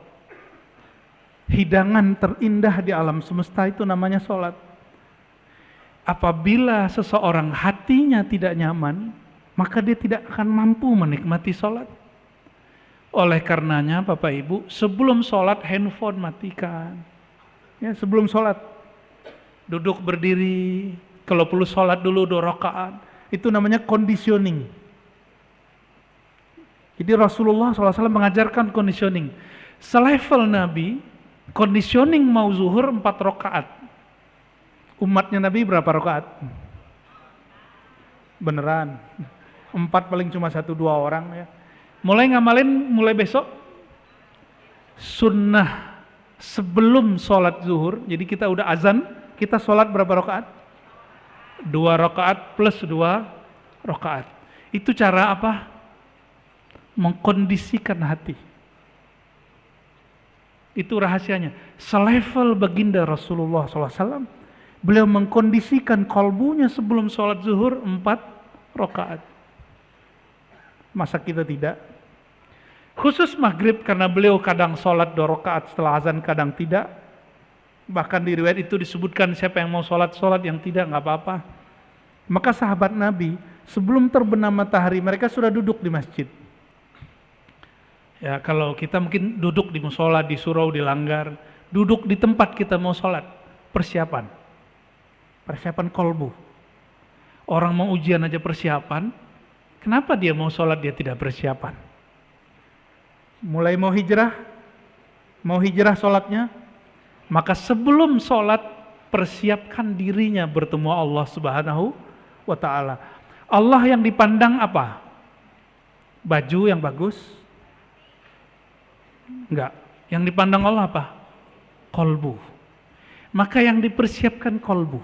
Hidangan terindah di alam semesta itu namanya sholat. Apabila seseorang hatinya tidak nyaman, maka dia tidak akan mampu menikmati sholat. Oleh karenanya Bapak Ibu, sebelum sholat handphone matikan. Ya, sebelum sholat duduk berdiri, kalau perlu sholat dulu 2 rakaat. Itu namanya conditioning. Jadi Rasulullah SAW mengajarkan conditioning. Selevel Nabi, conditioning mau zuhur 4 rakaat. Umatnya Nabi berapa rakaat? Beneran. 4 paling cuma 1-2 orang ya. Mulai ngamalin mulai besok sunnah sebelum sholat zuhur. Jadi kita udah azan, kita sholat berapa rakaat? 2 rakaat plus 2 rakaat. Itu cara apa? Mengkondisikan hati. Itu rahasianya. Selevel baginda Rasulullah SAW, beliau mengkondisikan kalbunya sebelum sholat zuhur 4 rakaat. Masa kita tidak? Khusus maghrib karena beliau kadang sholat 2 rakaat setelah azan, kadang tidak. Bahkan di riwayat itu disebutkan siapa yang mau sholat yang tidak, nggak apa-apa. Maka sahabat Nabi sebelum terbenam matahari mereka sudah duduk di masjid. Ya, kalau kita mungkin duduk di musola, di surau, di langgar, duduk di tempat kita mau sholat, persiapan kolbu. Orang mau ujian aja persiapan, kenapa dia mau sholat dia tidak persiapan? Mulai mau hijrah sholatnya, maka sebelum sholat persiapkan dirinya bertemu Allah Subhanahu wa Ta'ala. Allah yang dipandang apa? Baju yang bagus? Enggak. Yang dipandang Allah apa? Kolbu. Maka yang dipersiapkan kolbu.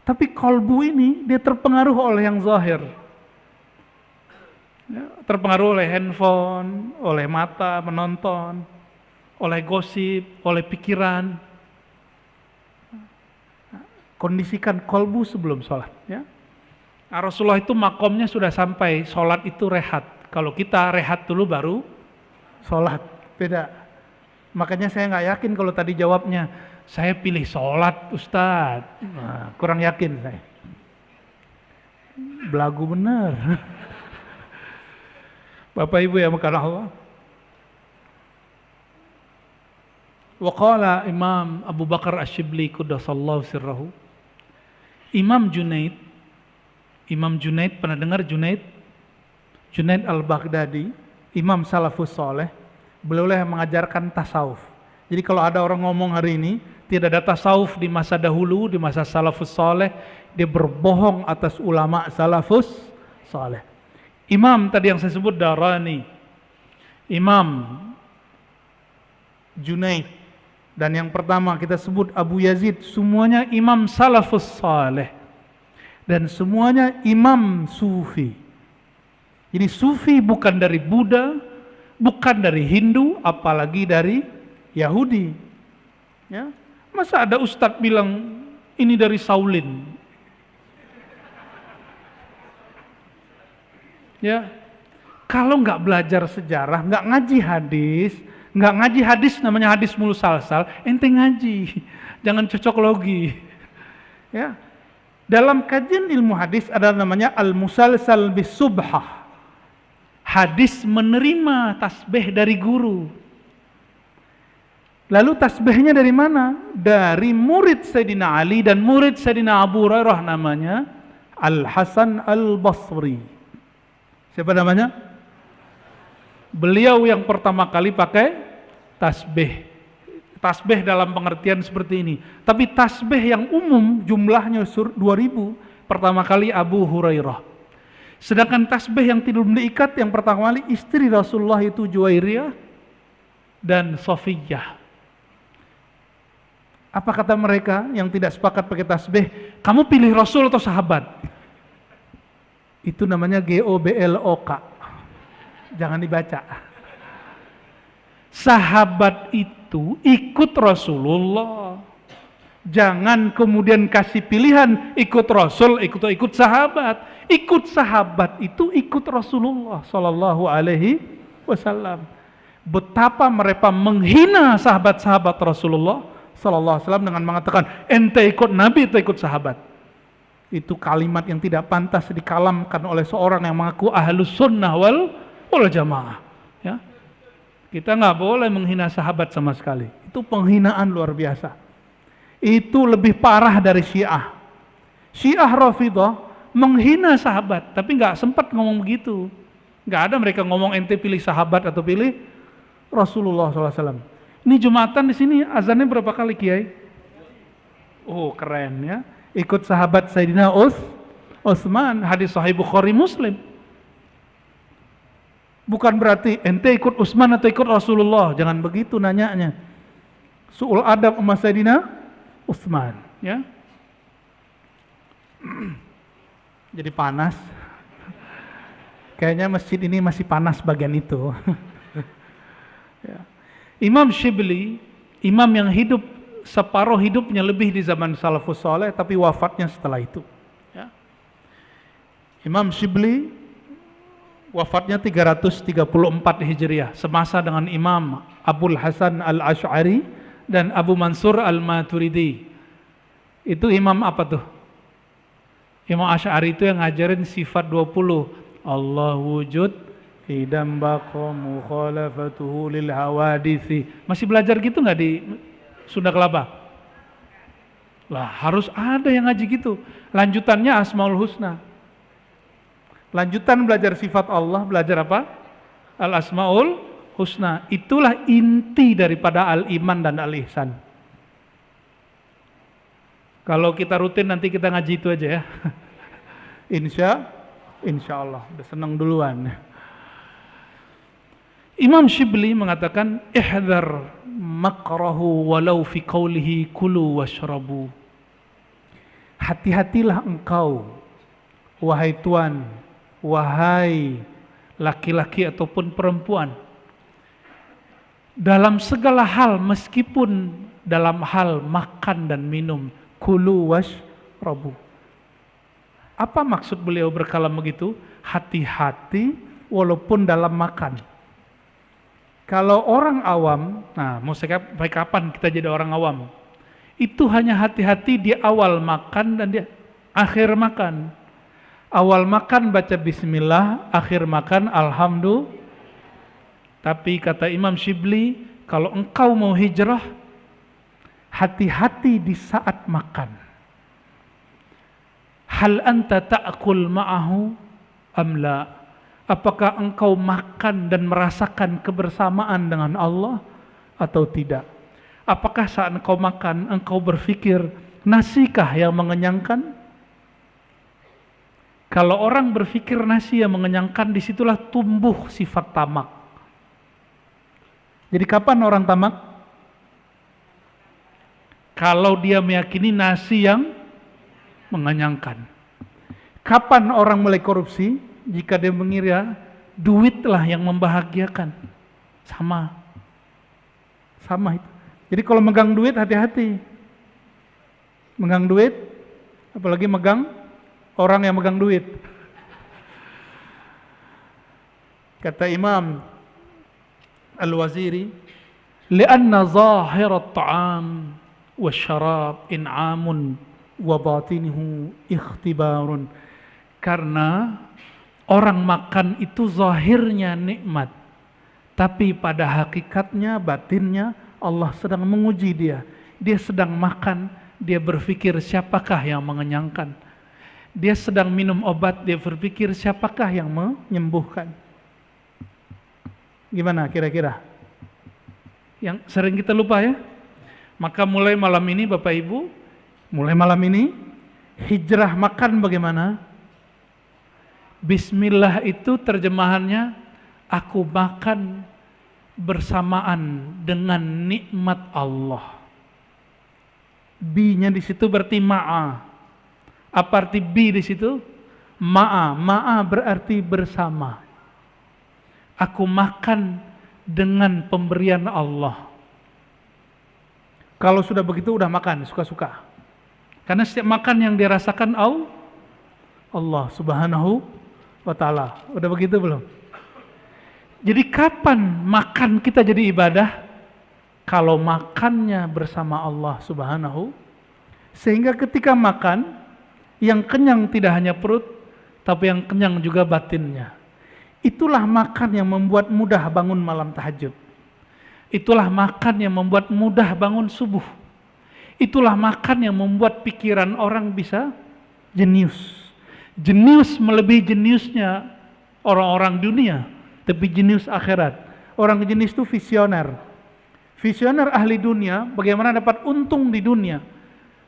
Tapi kolbu ini dia terpengaruh oleh yang zahir. Ya, terpengaruh oleh handphone, oleh mata menonton, oleh gosip, oleh pikiran. Kondisikan kolbu sebelum sholat. Ya. Nah, Rasulullah itu makomnya sudah sampai, sholat itu rehat. Kalau kita rehat dulu baru sholat, beda. Makanya saya nggak yakin kalau tadi jawabnya, saya pilih sholat Ustadz. Nah, kurang yakin saya. Belagu benar. Bapak Ibu yang berkata Allah. Wa qala Imam Abu Bakar Asy-Syibli quddasallahu sirrahu. Imam Junaid, pernah dengar Junaid? Junaid Al-Baghdadi, Imam Salafus Saleh, beliau yang mengajarkan tasawuf. Jadi kalau ada orang ngomong hari ini, tidak ada tasawuf di masa dahulu, di masa Salafus Saleh, dia berbohong atas ulama Salafus Saleh. Imam tadi yang saya sebut Darani, Imam Junaid, dan yang pertama kita sebut Abu Yazid, semuanya imam Salafus Saleh. Dan semuanya imam Sufi. Jadi Sufi bukan dari Buddha, bukan dari Hindu, apalagi dari Yahudi. Ya. Masa ada ustadz bilang ini dari Shaolin? Ya, kalau nggak belajar sejarah, nggak ngaji hadis, namanya hadis mulusalsal, ente ngaji, jangan cocok logi. Ya, dalam kajian ilmu hadis ada namanya al-musalsal bis-subhah, hadis menerima tasbih dari guru. Lalu tasbihnya dari mana? Dari murid Sayyidina Ali dan murid Sayyidina Abu Hurairah, namanya Al-Hasan Al-Basri. Siapa namanya? Beliau yang pertama kali pakai tasbih. Tasbih dalam pengertian seperti ini. Tapi tasbih yang umum jumlahnya 2000, pertama kali Abu Hurairah. Sedangkan tasbih yang tidak diikat yang pertama kali istri Rasulullah itu Juwairiyah dan Sofiyah. Apa kata mereka yang tidak sepakat pakai tasbih? Kamu pilih Rasul atau sahabat? Itu namanya GOBLOK. Jangan dibaca. Sahabat itu ikut Rasulullah. Jangan kemudian kasih pilihan ikut Rasul, ikut sahabat. Ikut sahabat itu ikut Rasulullah sallallahu alaihi wasallam. Betapa mereka menghina sahabat-sahabat Rasulullah sallallahu alaihi wasallam dengan mengatakan ente ikut Nabi atau ikut sahabat. Itu kalimat yang tidak pantas dikalamkan oleh seorang yang mengaku ahlus sunnah wal jamaah. Ya. Kita nggak boleh menghina sahabat sama sekali. Itu penghinaan luar biasa. Itu lebih parah dari Syiah. Syiah Rafidhah menghina sahabat, tapi nggak sempat ngomong begitu. Nggak ada mereka ngomong ente pilih sahabat atau pilih Rasulullah SAW. Ini Jumatan di sini azannya berapa kali Kiai? Oh keren ya. Ikut sahabat Sayyidina Utsman, hadis Sahih Bukhari Muslim. Bukan berarti ente ikut Utsman atau ikut Rasulullah, jangan begitu nanyanya. Su'ul adab sama Sayyidina Utsman, ya. Jadi panas. Kayaknya masjid ini masih panas bagian itu. Ya. Imam Syibli, imam yang hidup separuh hidupnya lebih di zaman Salafus Saleh, tapi wafatnya setelah itu. Ya. Imam Syibli wafatnya 334 Hijriah, semasa dengan Imam Abul Hasan Al-Asy'ari dan Abu Mansur Al-Maturidi. Itu imam apa tuh? Imam Asy'ari itu yang ngajarin sifat 20. Allah wujud idam baqa mukhalafatuhu lil hawadisi. Masih belajar gitu nggak di Sunda Kelapa? Lah harus ada yang ngaji gitu. Lanjutannya Asmaul Husna. Lanjutan belajar sifat Allah, belajar apa? Al-Asmaul Husna. Itulah inti daripada al-iman dan al-ihsan. Kalau kita rutin nanti kita ngaji itu aja ya. Insya Allah. Udah senang duluan. Imam Syibli mengatakan ihdhar makrahu walau fi qawlihi kulu washrabu. Hati-hatilah engkau wahai tuan, wahai laki-laki ataupun perempuan, dalam segala hal, meskipun dalam hal makan dan minum, kulu washrabu. Apa maksud beliau berkalam begitu? Hati-hati walaupun dalam makan. Kalau orang awam, nah mau sampai kapan kita jadi orang awam? Itu hanya hati-hati di awal makan dan di akhir makan. Awal makan baca bismillah, akhir makan alhamdulillah. Tapi kata Imam Shibli, kalau engkau mau hijrah, hati-hati di saat makan. Hal anta ta'kul ma'ahu am la? Apakah engkau makan dan merasakan kebersamaan dengan Allah atau tidak? Apakah saat engkau makan, engkau berpikir, nasikah yang mengenyangkan? Kalau orang berpikir nasi yang mengenyangkan, disitulah tumbuh sifat tamak. Jadi kapan orang tamak? Kalau dia meyakini nasi yang mengenyangkan. Kapan orang mulai korupsi? Jika dia mengira duitlah yang membahagiakan. Sama itu. Jadi kalau megang duit, hati-hati. Megang duit, apalagi megang orang yang megang duit. Kata Imam Al-Waziri, "Li'anna zahir at-ta'am wasyarab in'amun wa batinuhu ikhtibarun." Karena orang makan itu zahirnya nikmat, tapi pada hakikatnya, batinnya Allah sedang menguji dia. Dia sedang makan, dia berpikir siapakah yang mengenyangkan. Dia sedang minum obat, dia berpikir siapakah yang menyembuhkan. Gimana kira-kira? Yang sering kita lupa ya. Maka mulai malam ini Bapak Ibu, mulai malam ini hijrah makan bagaimana? Bismillah itu terjemahannya aku makan bersamaan dengan nikmat Allah. Bi-nya di situ berarti ma'a. Apa arti bi di situ? Ma'a. Ma'a berarti bersama. Aku makan dengan pemberian Allah. Kalau sudah begitu udah makan suka-suka. Karena setiap makan yang dirasakan Allah Subhanahu wa ta'ala. Udah begitu belum? Jadi kapan makan kita jadi ibadah? Kalau makannya bersama Allah Subhanahu. Sehingga ketika makan, yang kenyang tidak hanya perut, tapi yang kenyang juga batinnya. Itulah makan yang membuat mudah bangun malam tahajud. Itulah makan yang membuat mudah bangun subuh. Itulah makan yang membuat pikiran orang bisa jenius. Jenius melebihi jeniusnya orang-orang dunia, tapi jenius akhirat. Orang jenius itu visioner. Visioner ahli dunia, bagaimana dapat untung di dunia.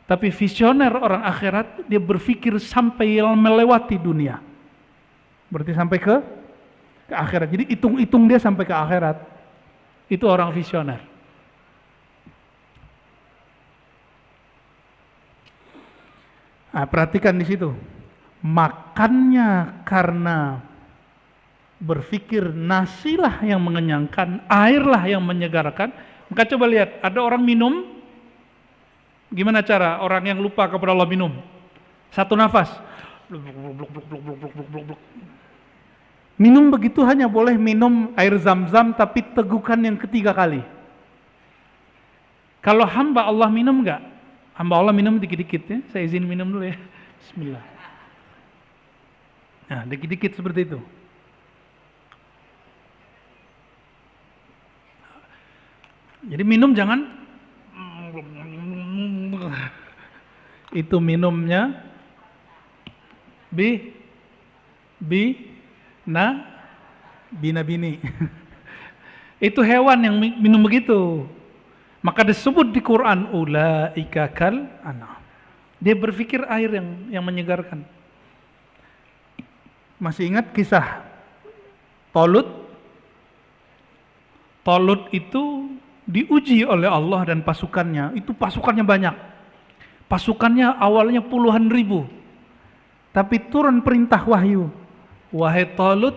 Tapi visioner orang akhirat, dia berpikir sampai melewati dunia. Berarti sampai ke akhirat. Jadi hitung-hitung dia sampai ke akhirat. Itu orang visioner. Nah, perhatikan di situ. Makannya karena berpikir nasilah yang mengenyangkan, airlah yang menyegarkan. Maka coba lihat, ada orang minum. Gimana cara orang yang lupa kepada Allah minum? Satu nafas. Minum begitu hanya boleh minum air zam-zam, tapi tegukan yang ketiga kali. Kalau hamba Allah minum enggak? Hamba Allah minum dikit-dikit ya. Saya izin minum dulu ya. Bismillah. Nah, dikit-dikit seperti itu. Jadi minum jangan itu minumnya bina-bini. Itu hewan yang minum begitu. Maka disebut di Quran ulaika kal an'am. Dia berpikir air yang menyegarkan. Masih ingat kisah Talut? Talut itu diuji oleh Allah dan pasukannya. Itu pasukannya banyak. Pasukannya awalnya puluhan ribu. Tapi turun perintah wahyu. Wahai Talut,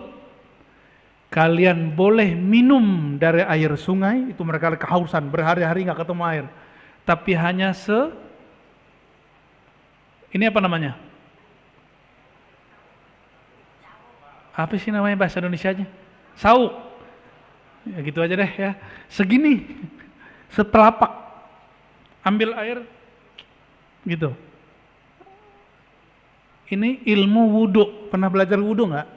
kalian boleh minum dari air sungai. Itu mereka kehausan, berhari-hari nggak ketemu air. Tapi hanya ini apa namanya? Apa sih namanya bahasa Indonesianya? Sauk. Ya gitu aja deh ya. Segini, setelapak. Ambil air, gitu. Ini ilmu wudhu. Pernah belajar wudhu nggak?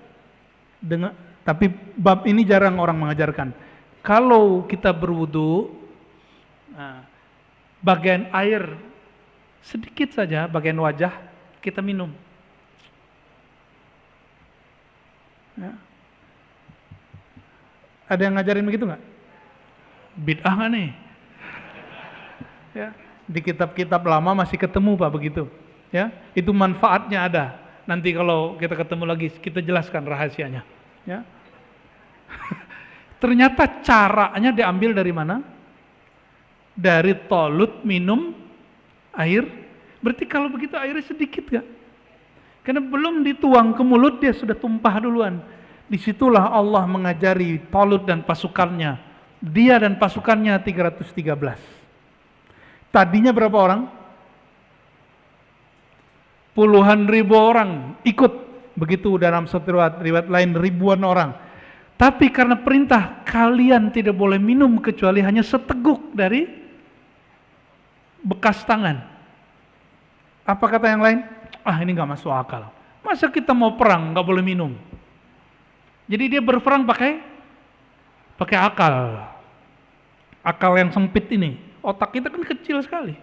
Tapi bab ini jarang orang mengajarkan. Kalau kita berwudhu, bagian air sedikit saja, bagian wajah kita minum. Ya. Ada yang ngajarin begitu nggak? Bid'ah nggak nih? Ya, di kitab-kitab lama masih ketemu Pak begitu. Ya, itu manfaatnya ada. Nanti kalau kita ketemu lagi kita jelaskan rahasianya. Ya. Ternyata caranya diambil dari mana? Dari tolut minum air. Berarti kalau begitu airnya sedikit gak? Karena belum dituang ke mulut dia sudah tumpah duluan. Disitulah Allah mengajari tolut dan pasukannya. Dia dan pasukannya 313. Tadinya berapa orang? Puluhan ribu orang ikut. Begitu dalam satu riwayat lain ribuan orang. Tapi karena perintah kalian tidak boleh minum kecuali hanya seteguk dari bekas tangan. Apa kata yang lain? Ini nggak masuk akal. Masa kita mau perang nggak boleh minum? Jadi dia berperang pakai akal. Akal yang sempit ini. Otak kita kan kecil sekali.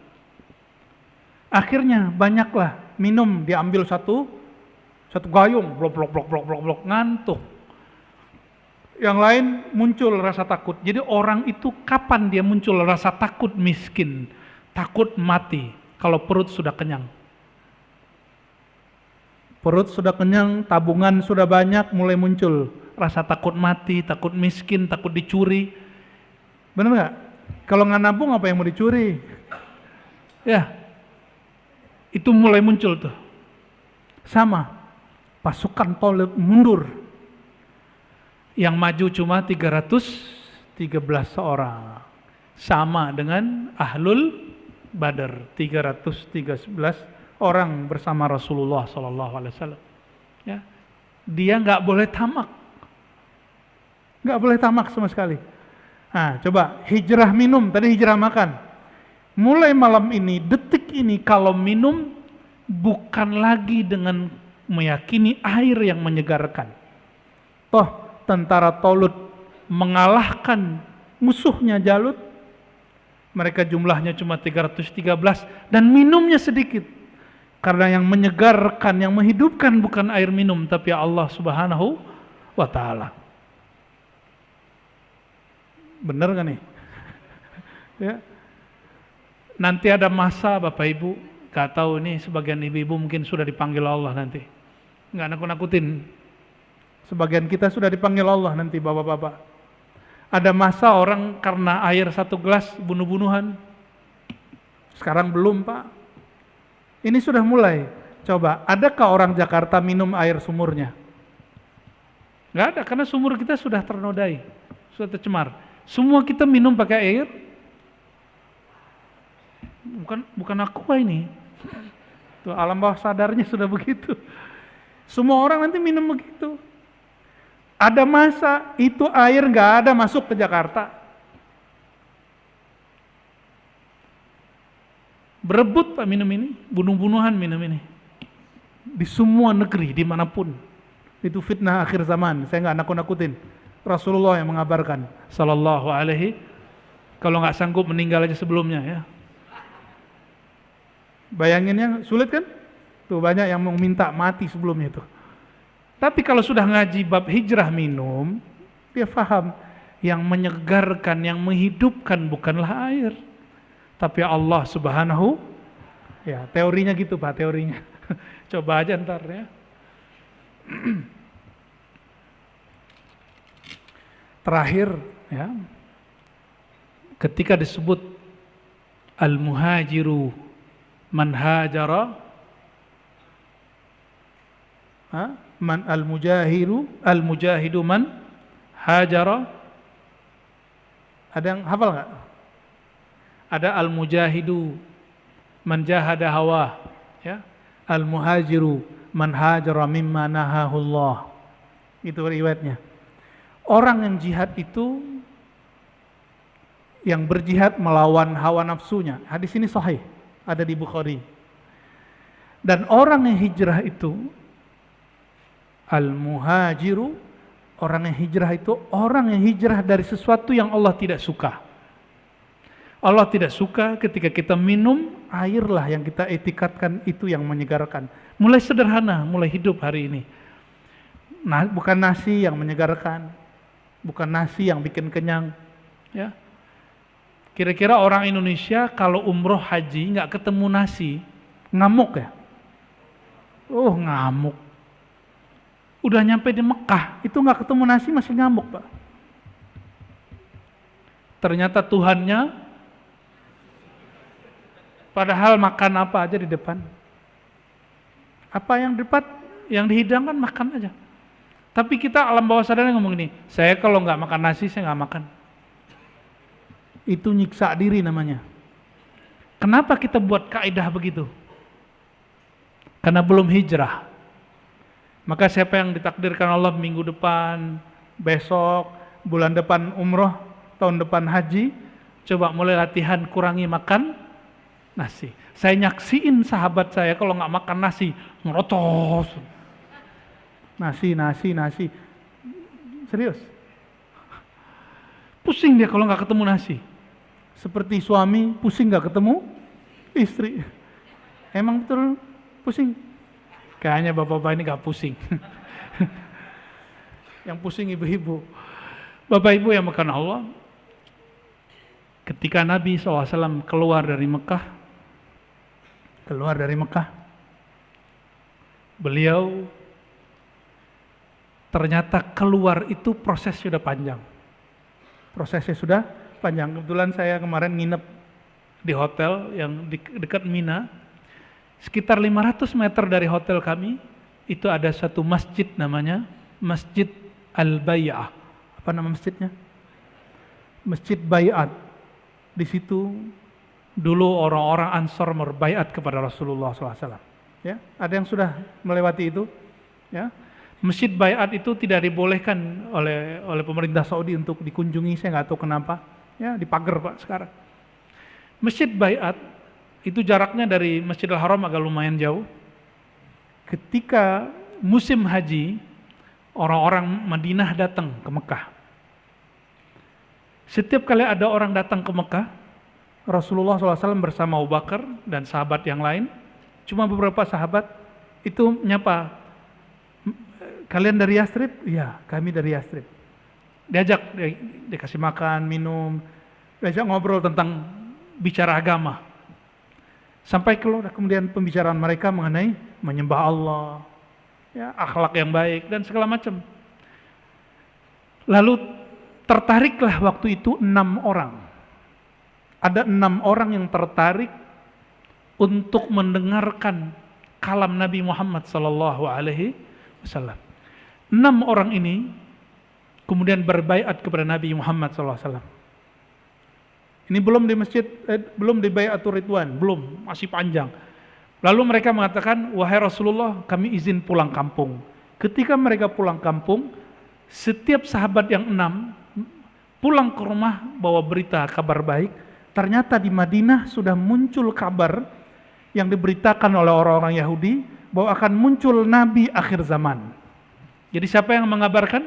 Akhirnya banyaklah minum, diambil satu gayung, blok ngantuk. Yang lain muncul rasa takut. Jadi orang itu kapan dia muncul rasa takut miskin, takut mati? Kalau perut sudah kenyang. Perut sudah kenyang, tabungan sudah banyak, mulai muncul rasa takut mati, takut miskin, takut dicuri. Benar nggak? Kalau nggak nabung apa yang mau dicuri? Ya, itu mulai muncul tuh. Sama, pasukan Thalib mundur. Yang maju cuma 313 orang. Sama dengan Ahlul Badar, 313 orang bersama Rasulullah SAW. Ya, dia nggak boleh tamak, nggak boleh tamak sama sekali. Nah, coba hijrah minum, tadi hijrah makan. Mulai malam ini, detik ini, kalau minum bukan lagi dengan meyakini air yang menyegarkan. Toh tentara Talut mengalahkan musuhnya Jalut. Mereka jumlahnya cuma 313 dan minumnya sedikit. Karena yang menyegarkan, yang menghidupkan bukan air minum tapi Allah Subhanahu wa taala. Benar gak nih? Ya. Nanti ada masa Bapak Ibu, gak tahu nih sebagian ibu-ibu mungkin sudah dipanggil Allah nanti. Nggak nakut-nakutin. Sebagian kita sudah dipanggil Allah nanti Bapak-bapak. Ada masa orang karena air satu gelas bunuh-bunuhan. Sekarang belum Pak. Ini sudah mulai. Coba, adakah orang Jakarta minum air sumurnya? Nggak ada, karena sumur kita sudah ternodai, sudah tercemar. Semua kita minum pakai air. Bukan aqua ini. Tuh, alam bawah sadarnya sudah begitu. Semua orang nanti minum begitu. Ada masa itu air nggak ada masuk ke Jakarta. Berebut Pak minum ini, bunuh-bunuhan minum ini. Di semua negeri, dimanapun. Itu fitnah akhir zaman, saya nggak nakut-nakutin. Rasulullah yang mengabarkan, sallallahu alaihi, kalau nggak sanggup meninggal aja sebelumnya ya. Bayanginnya sulit kan? Tuh banyak yang mau minta mati sebelumnya itu. Tapi kalau sudah ngaji bab hijrah minum, dia paham yang menyegarkan, yang menghidupkan bukanlah air, tapi Allah Subhanahu. Ya teorinya gitu Pak, teorinya. Coba aja ntar ya. Terakhir ya, ketika disebut al-muhajiru man hajara, man al-mujahidu man hajara. Ada yang hafal nggak? Ada al-mujahidu man jahada hawa, ya. Al-muhajiru man hajara mimma nahahullah. Itu riwayatnya. Orang yang jihad itu yang berjihad melawan hawa nafsunya. Hadis ini sahih, ada di Bukhari. Dan orang yang hijrah itu al-muhajiru, orang yang hijrah itu orang yang hijrah dari sesuatu yang Allah tidak suka. Allah tidak suka ketika kita minum air lah yang kita etikatkan itu yang menyegarkan. Mulai sederhana, mulai hidup hari ini. Nah, bukan nasi yang menyegarkan, bukan nasi yang bikin kenyang. Ya, kira-kira orang Indonesia kalau umroh haji nggak ketemu nasi, ngamuk ya? Oh, ngamuk. Udah nyampe di Mekah, itu nggak ketemu nasi masih ngamuk, Pak. Ternyata Tuhannya, padahal makan apa aja di depan. Apa yang depan, yang dihidangkan makan aja. Tapi kita alam bawah sadar ngomong ini, saya kalau nggak makan nasi, saya nggak makan. Itu nyiksa diri namanya. Kenapa kita buat kaidah begitu? Karena belum hijrah. Maka siapa yang ditakdirkan Allah minggu depan, besok, bulan depan umroh, tahun depan haji, coba mulai latihan kurangi makan nasi. Saya nyaksiin sahabat saya kalau nggak makan nasi, ngerotos. Nasi. Serius. Pusing dia kalau nggak ketemu nasi. Seperti suami pusing nggak ketemu istri. Emang betul pusing? Kayaknya bapak-bapak ini nggak pusing. Yang pusing ibu-ibu. Bapak ibu yang makan Allah. Ketika Nabi SAW keluar dari Mekah, beliau ternyata keluar itu prosesnya sudah panjang. Kebetulan saya kemarin nginep di hotel yang dekat Mina. Sekitar 500 meter dari hotel kami, itu ada satu masjid namanya Masjid Al-Bai'ah. Apa nama masjidnya? Masjid Bai'at. Di situ dulu orang-orang Ansor berbaiat kepada Rasulullah SAW. Ya, ada yang sudah melewati itu. Ya, Masjid Bai'at itu tidak dibolehkan oleh pemerintah Saudi untuk dikunjungi. Saya nggak tahu kenapa. Ya, dipagar Pak sekarang. Masjid Bai'at itu jaraknya dari Masjidil Haram agak lumayan jauh. Ketika musim haji, orang-orang Madinah datang ke Mekah. Setiap kali ada orang datang ke Mekah, Rasulullah SAW bersama Abu Bakar dan sahabat yang lain, cuma beberapa sahabat itu nyapa, kalian dari Yathrib? Iya, kami dari Yathrib. Diajak, dikasih makan, minum, diajak ngobrol tentang bicara agama. Sampai kemudian pembicaraan mereka mengenai menyembah Allah, ya, akhlak yang baik dan segala macam. Lalu tertariklah waktu itu 6 orang. Ada 6 orang yang tertarik untuk mendengarkan kalam Nabi Muhammad SAW. 6 orang ini kemudian berbaiat kepada Nabi Muhammad SAW. Ini belum di masjid, belum di Bai'atur Ridwan, belum, masih panjang. Lalu mereka mengatakan, wahai Rasulullah, kami izin pulang kampung. Ketika mereka pulang kampung, setiap sahabat yang 6 pulang ke rumah bawa berita kabar baik. Ternyata di Madinah sudah muncul kabar yang diberitakan oleh orang-orang Yahudi bahwa akan muncul Nabi akhir zaman. Jadi siapa yang mengabarkan?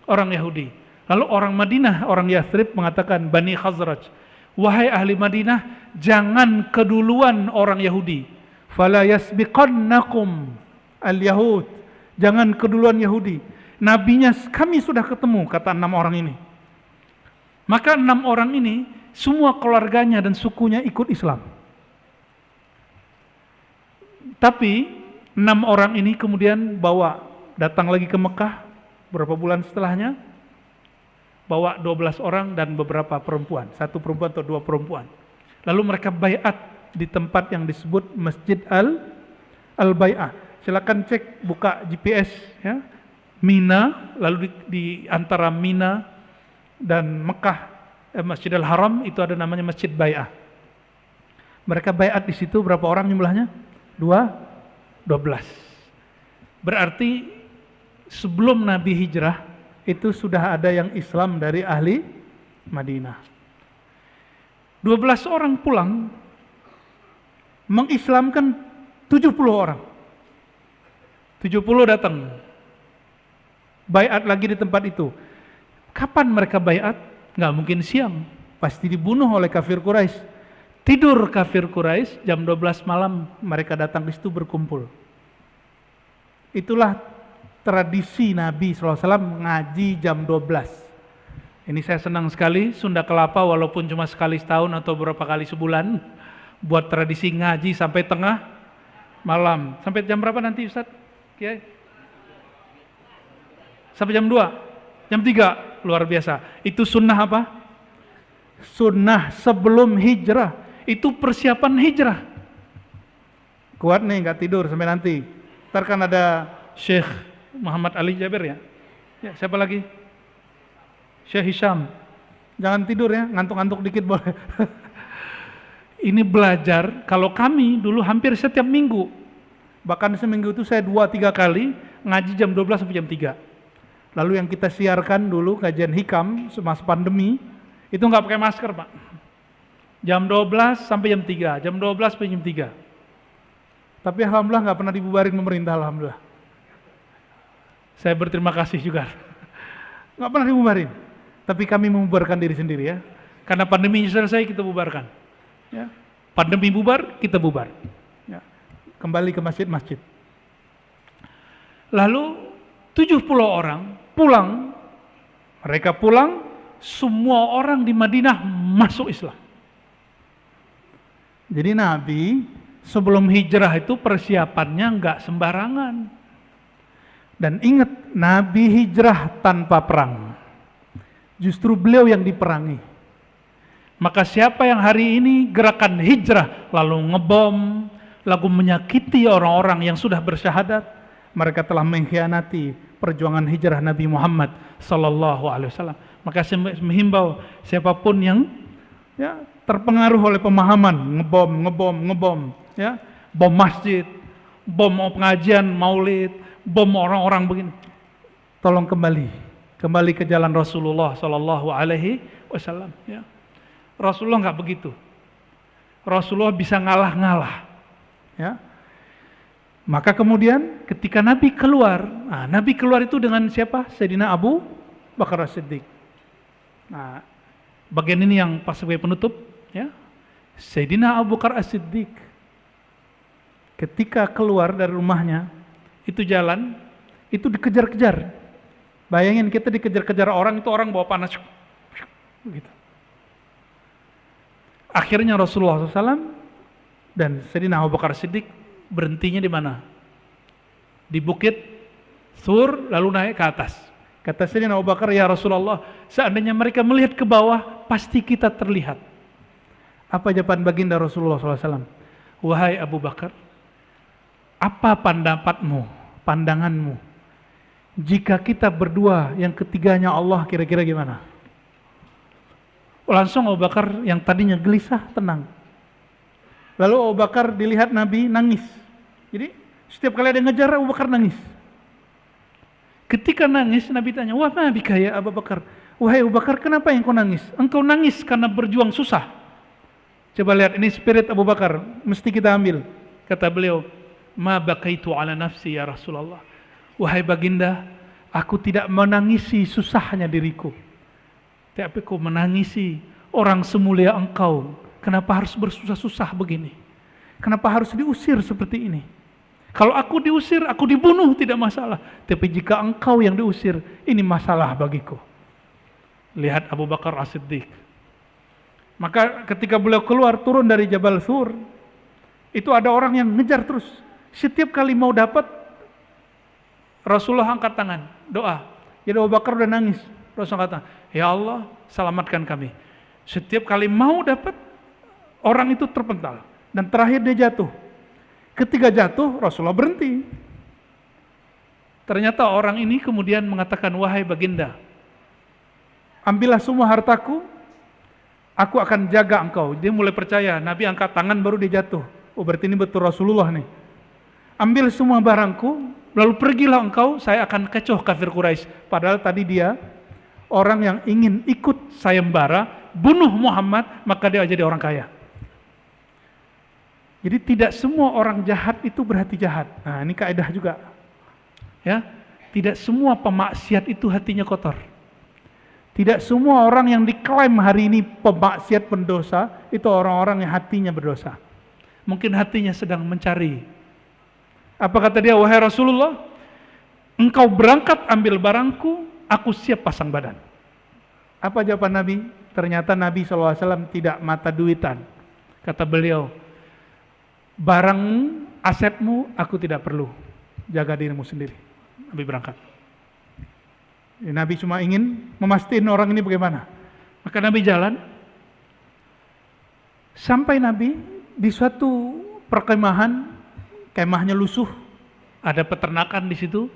Orang Yahudi. Lalu orang Madinah, orang Yathrib mengatakan, Bani Khazraj, wahai ahli Madinah, jangan keduluan orang Yahudi. Fala yasbiqannakum al-Yahud. Jangan keduluan Yahudi. Nabinya kami sudah ketemu, kata 6 orang ini. Maka 6 orang ini, semua keluarganya dan sukunya ikut Islam. Tapi 6 orang ini kemudian datang lagi ke Mekah, beberapa bulan setelahnya, bawa 12 orang dan beberapa perempuan, 1 perempuan atau 2 perempuan. Lalu mereka baiat di tempat yang disebut Masjid Al-Bai'ah. Silakan cek, buka GPS ya. Mina, lalu di antara Mina dan Mekah, Masjidil Haram itu ada namanya Masjid Bai'ah. Mereka baiat di situ berapa orang jumlahnya? 12. Berarti sebelum Nabi hijrah itu sudah ada yang Islam dari ahli Madinah. 12 orang pulang mengislamkan 70 orang. 70 datang. Baiat lagi di tempat itu. Kapan mereka baiat? Nggak mungkin siang. Pasti dibunuh oleh kafir Quraisy. Tidur kafir Quraisy, jam 12 malam mereka datang ke situ berkumpul. Itulah tradisi Nabi SAW ngaji jam 12. Ini saya senang sekali, Sunda Kelapa walaupun cuma sekali setahun atau beberapa kali sebulan, buat tradisi ngaji sampai tengah malam. Sampai jam berapa nanti Ustaz? Kiai? Sampai jam 2? Jam 3? Luar biasa. Itu sunnah apa? Sunnah sebelum hijrah. Itu persiapan hijrah. Kuat nih, nggak tidur sampai nanti. Ntar kan ada Syekh Muhammad Ali Jabir ya. Ya, siapa lagi? Syekh Hisham. Jangan tidur ya, ngantuk-ngantuk dikit boleh. Ini belajar, kalau kami dulu hampir setiap minggu. Bahkan seminggu itu saya 2-3 kali ngaji jam 12 sampai jam 3. Lalu yang kita siarkan dulu kajian hikam semasa pandemi, itu nggak pakai masker Pak. Jam 12 sampai jam 3, jam 12 sampai jam 3. Tapi alhamdulillah nggak pernah dibubarin pemerintah, alhamdulillah. Saya berterima kasih juga. Nggak pernah dibubarin. Tapi kami membubarkan diri sendiri ya. Karena pandemi selesai kita bubarkan. Ya. Pandemi bubar, kita bubar. Ya. Kembali ke masjid-masjid. Lalu 70 orang pulang. Mereka pulang, semua orang di Madinah masuk Islam. Jadi Nabi sebelum hijrah itu persiapannya nggak sembarangan. Dan ingat, Nabi hijrah tanpa perang. Justru beliau yang diperangi. Maka siapa yang hari ini gerakan hijrah lalu ngebom, lalu menyakiti orang-orang yang sudah bersyahadat, mereka telah mengkhianati perjuangan hijrah Nabi Muhammad sallallahu alaihi wasallam. Maka saya menghimbau siapapun yang ya terpengaruh oleh pemahaman ngebom, ya, bom masjid, bom pengajian maulid, bom orang-orang begini, tolong kembali ke jalan Rasulullah sallallahu alaihi wasallam. Ya. Rasulullah nggak begitu. Rasulullah bisa ngalah-ngalah. Ya. Maka kemudian ketika Nabi keluar, Nabi keluar itu dengan siapa? Sayyidina Abu Bakar As-Siddiq. Nah, bagian ini yang pas sebagai penutup, ya. Sayyidina Abu Bakar As-Siddiq ketika keluar dari rumahnya, itu jalan, itu dikejar-kejar. Bayangin kita dikejar-kejar orang, itu orang bawa panas, gitu. Akhirnya Rasulullah SAW dan Sayyidina Abu Bakar As-Siddiq berhentinya di mana? Di bukit Sur, lalu naik ke atas. Kata Sayyidina Abu Bakar, ya Rasulullah, seandainya mereka melihat ke bawah, pasti kita terlihat. Apa jawaban baginda Rasulullah SAW? Wahai Abu Bakar, apa pandanganmu? Jika kita berdua, yang ketiganya Allah, kira-kira gimana? Langsung Abu Bakar yang tadinya gelisah, tenang. Lalu Abu Bakar dilihat Nabi nangis. Jadi setiap kali ada yang ngejar, Abu Bakar nangis. Ketika nangis, Nabi tanya, wah Nabi kaya Abu Bakar. Wahai Abu Bakar, kenapa yang kau nangis? Engkau nangis karena berjuang susah. Coba lihat, ini spirit Abu Bakar, mesti kita ambil. Kata beliau, ma bakaitu ala nafsi ya Rasulullah. Wahai baginda, aku tidak menangisi susahnya diriku. Tapi aku menangisi orang semulia engkau. Kenapa harus bersusah-susah begini? Kenapa harus diusir seperti ini? Kalau aku diusir, aku dibunuh, tidak masalah. Tapi jika engkau yang diusir, ini masalah bagiku. Lihat Abu Bakar As-Siddiq. Maka ketika beliau keluar, turun dari Jabal Sur, itu ada orang yang ngejar terus. Setiap kali mau dapat, Rasulullah angkat tangan, doa. Jadi Abu Bakar udah nangis. Rasulullah kata, ya Allah, selamatkan kami. Setiap kali mau dapat, orang itu terpental. Dan terakhir dia jatuh. Ketika jatuh, Rasulullah berhenti. Ternyata orang ini kemudian mengatakan, wahai baginda, ambillah semua hartaku, aku akan jaga engkau. Dia mulai percaya, Nabi angkat tangan baru dia jatuh. Oh berarti ini betul Rasulullah nih. Ambil semua barangku, lalu pergilah engkau, saya akan kecoh kafir Quraisy. Padahal tadi dia orang yang ingin ikut sayembara, bunuh Muhammad, maka dia jadi orang kaya. Jadi tidak semua orang jahat itu berhati jahat. Nah, ini kaidah juga. Ya, tidak semua pemaksiat itu hatinya kotor. Tidak semua orang yang diklaim hari ini pemaksiat pendosa itu orang-orang yang hatinya berdosa. Mungkin hatinya sedang mencari. Apa kata dia? Wahai Rasulullah, engkau berangkat ambil barangku, aku siap pasang badan. Apa jawaban Nabi? Ternyata Nabi SAW tidak mata duitan. Kata beliau, barangmu, asetmu, aku tidak perlu. Jaga dirimu sendiri. Nabi berangkat. Nabi cuma ingin memastikan orang ini bagaimana. Maka Nabi jalan. Sampai Nabi di suatu perkemahan, kemahnya lusuh, ada peternakan di situ.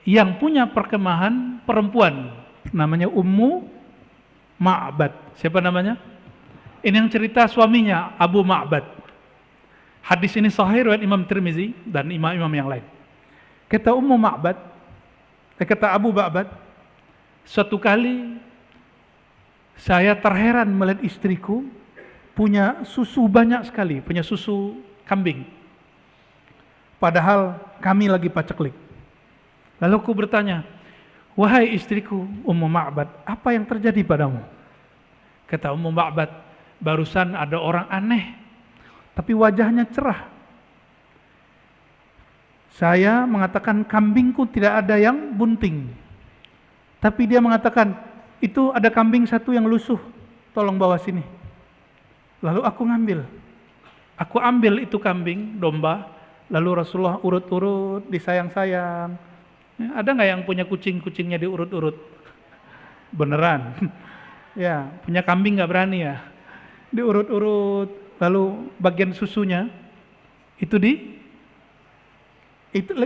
Yang punya perkemahan perempuan, namanya Ummu Ma'bad. Siapa namanya? Ini yang cerita suaminya, Abu Ma'bad. Hadis ini sahih riwayat Imam Tirmizi dan imam-imam yang lain. Kata Ummu Ma'bad, kata Abu Ma'bad, suatu kali saya terheran melihat istriku punya susu banyak sekali, punya susu kambing. Padahal kami lagi paceklik. Lalu aku bertanya, wahai istriku Ummu Ma'bad, apa yang terjadi padamu? Kata Ummu Ma'bad, barusan ada orang aneh, tapi wajahnya cerah. Saya mengatakan kambingku tidak ada yang bunting. Tapi dia mengatakan, itu ada kambing satu yang lusuh, tolong bawa sini. Lalu aku ngambil. Aku ambil itu kambing, domba, lalu Rasulullah urut-urut, disayang-sayang. Ada nggak yang punya kucing-kucingnya diurut-urut? Beneran. Ya, punya kambing nggak berani ya. Diurut-urut, lalu bagian susunya itu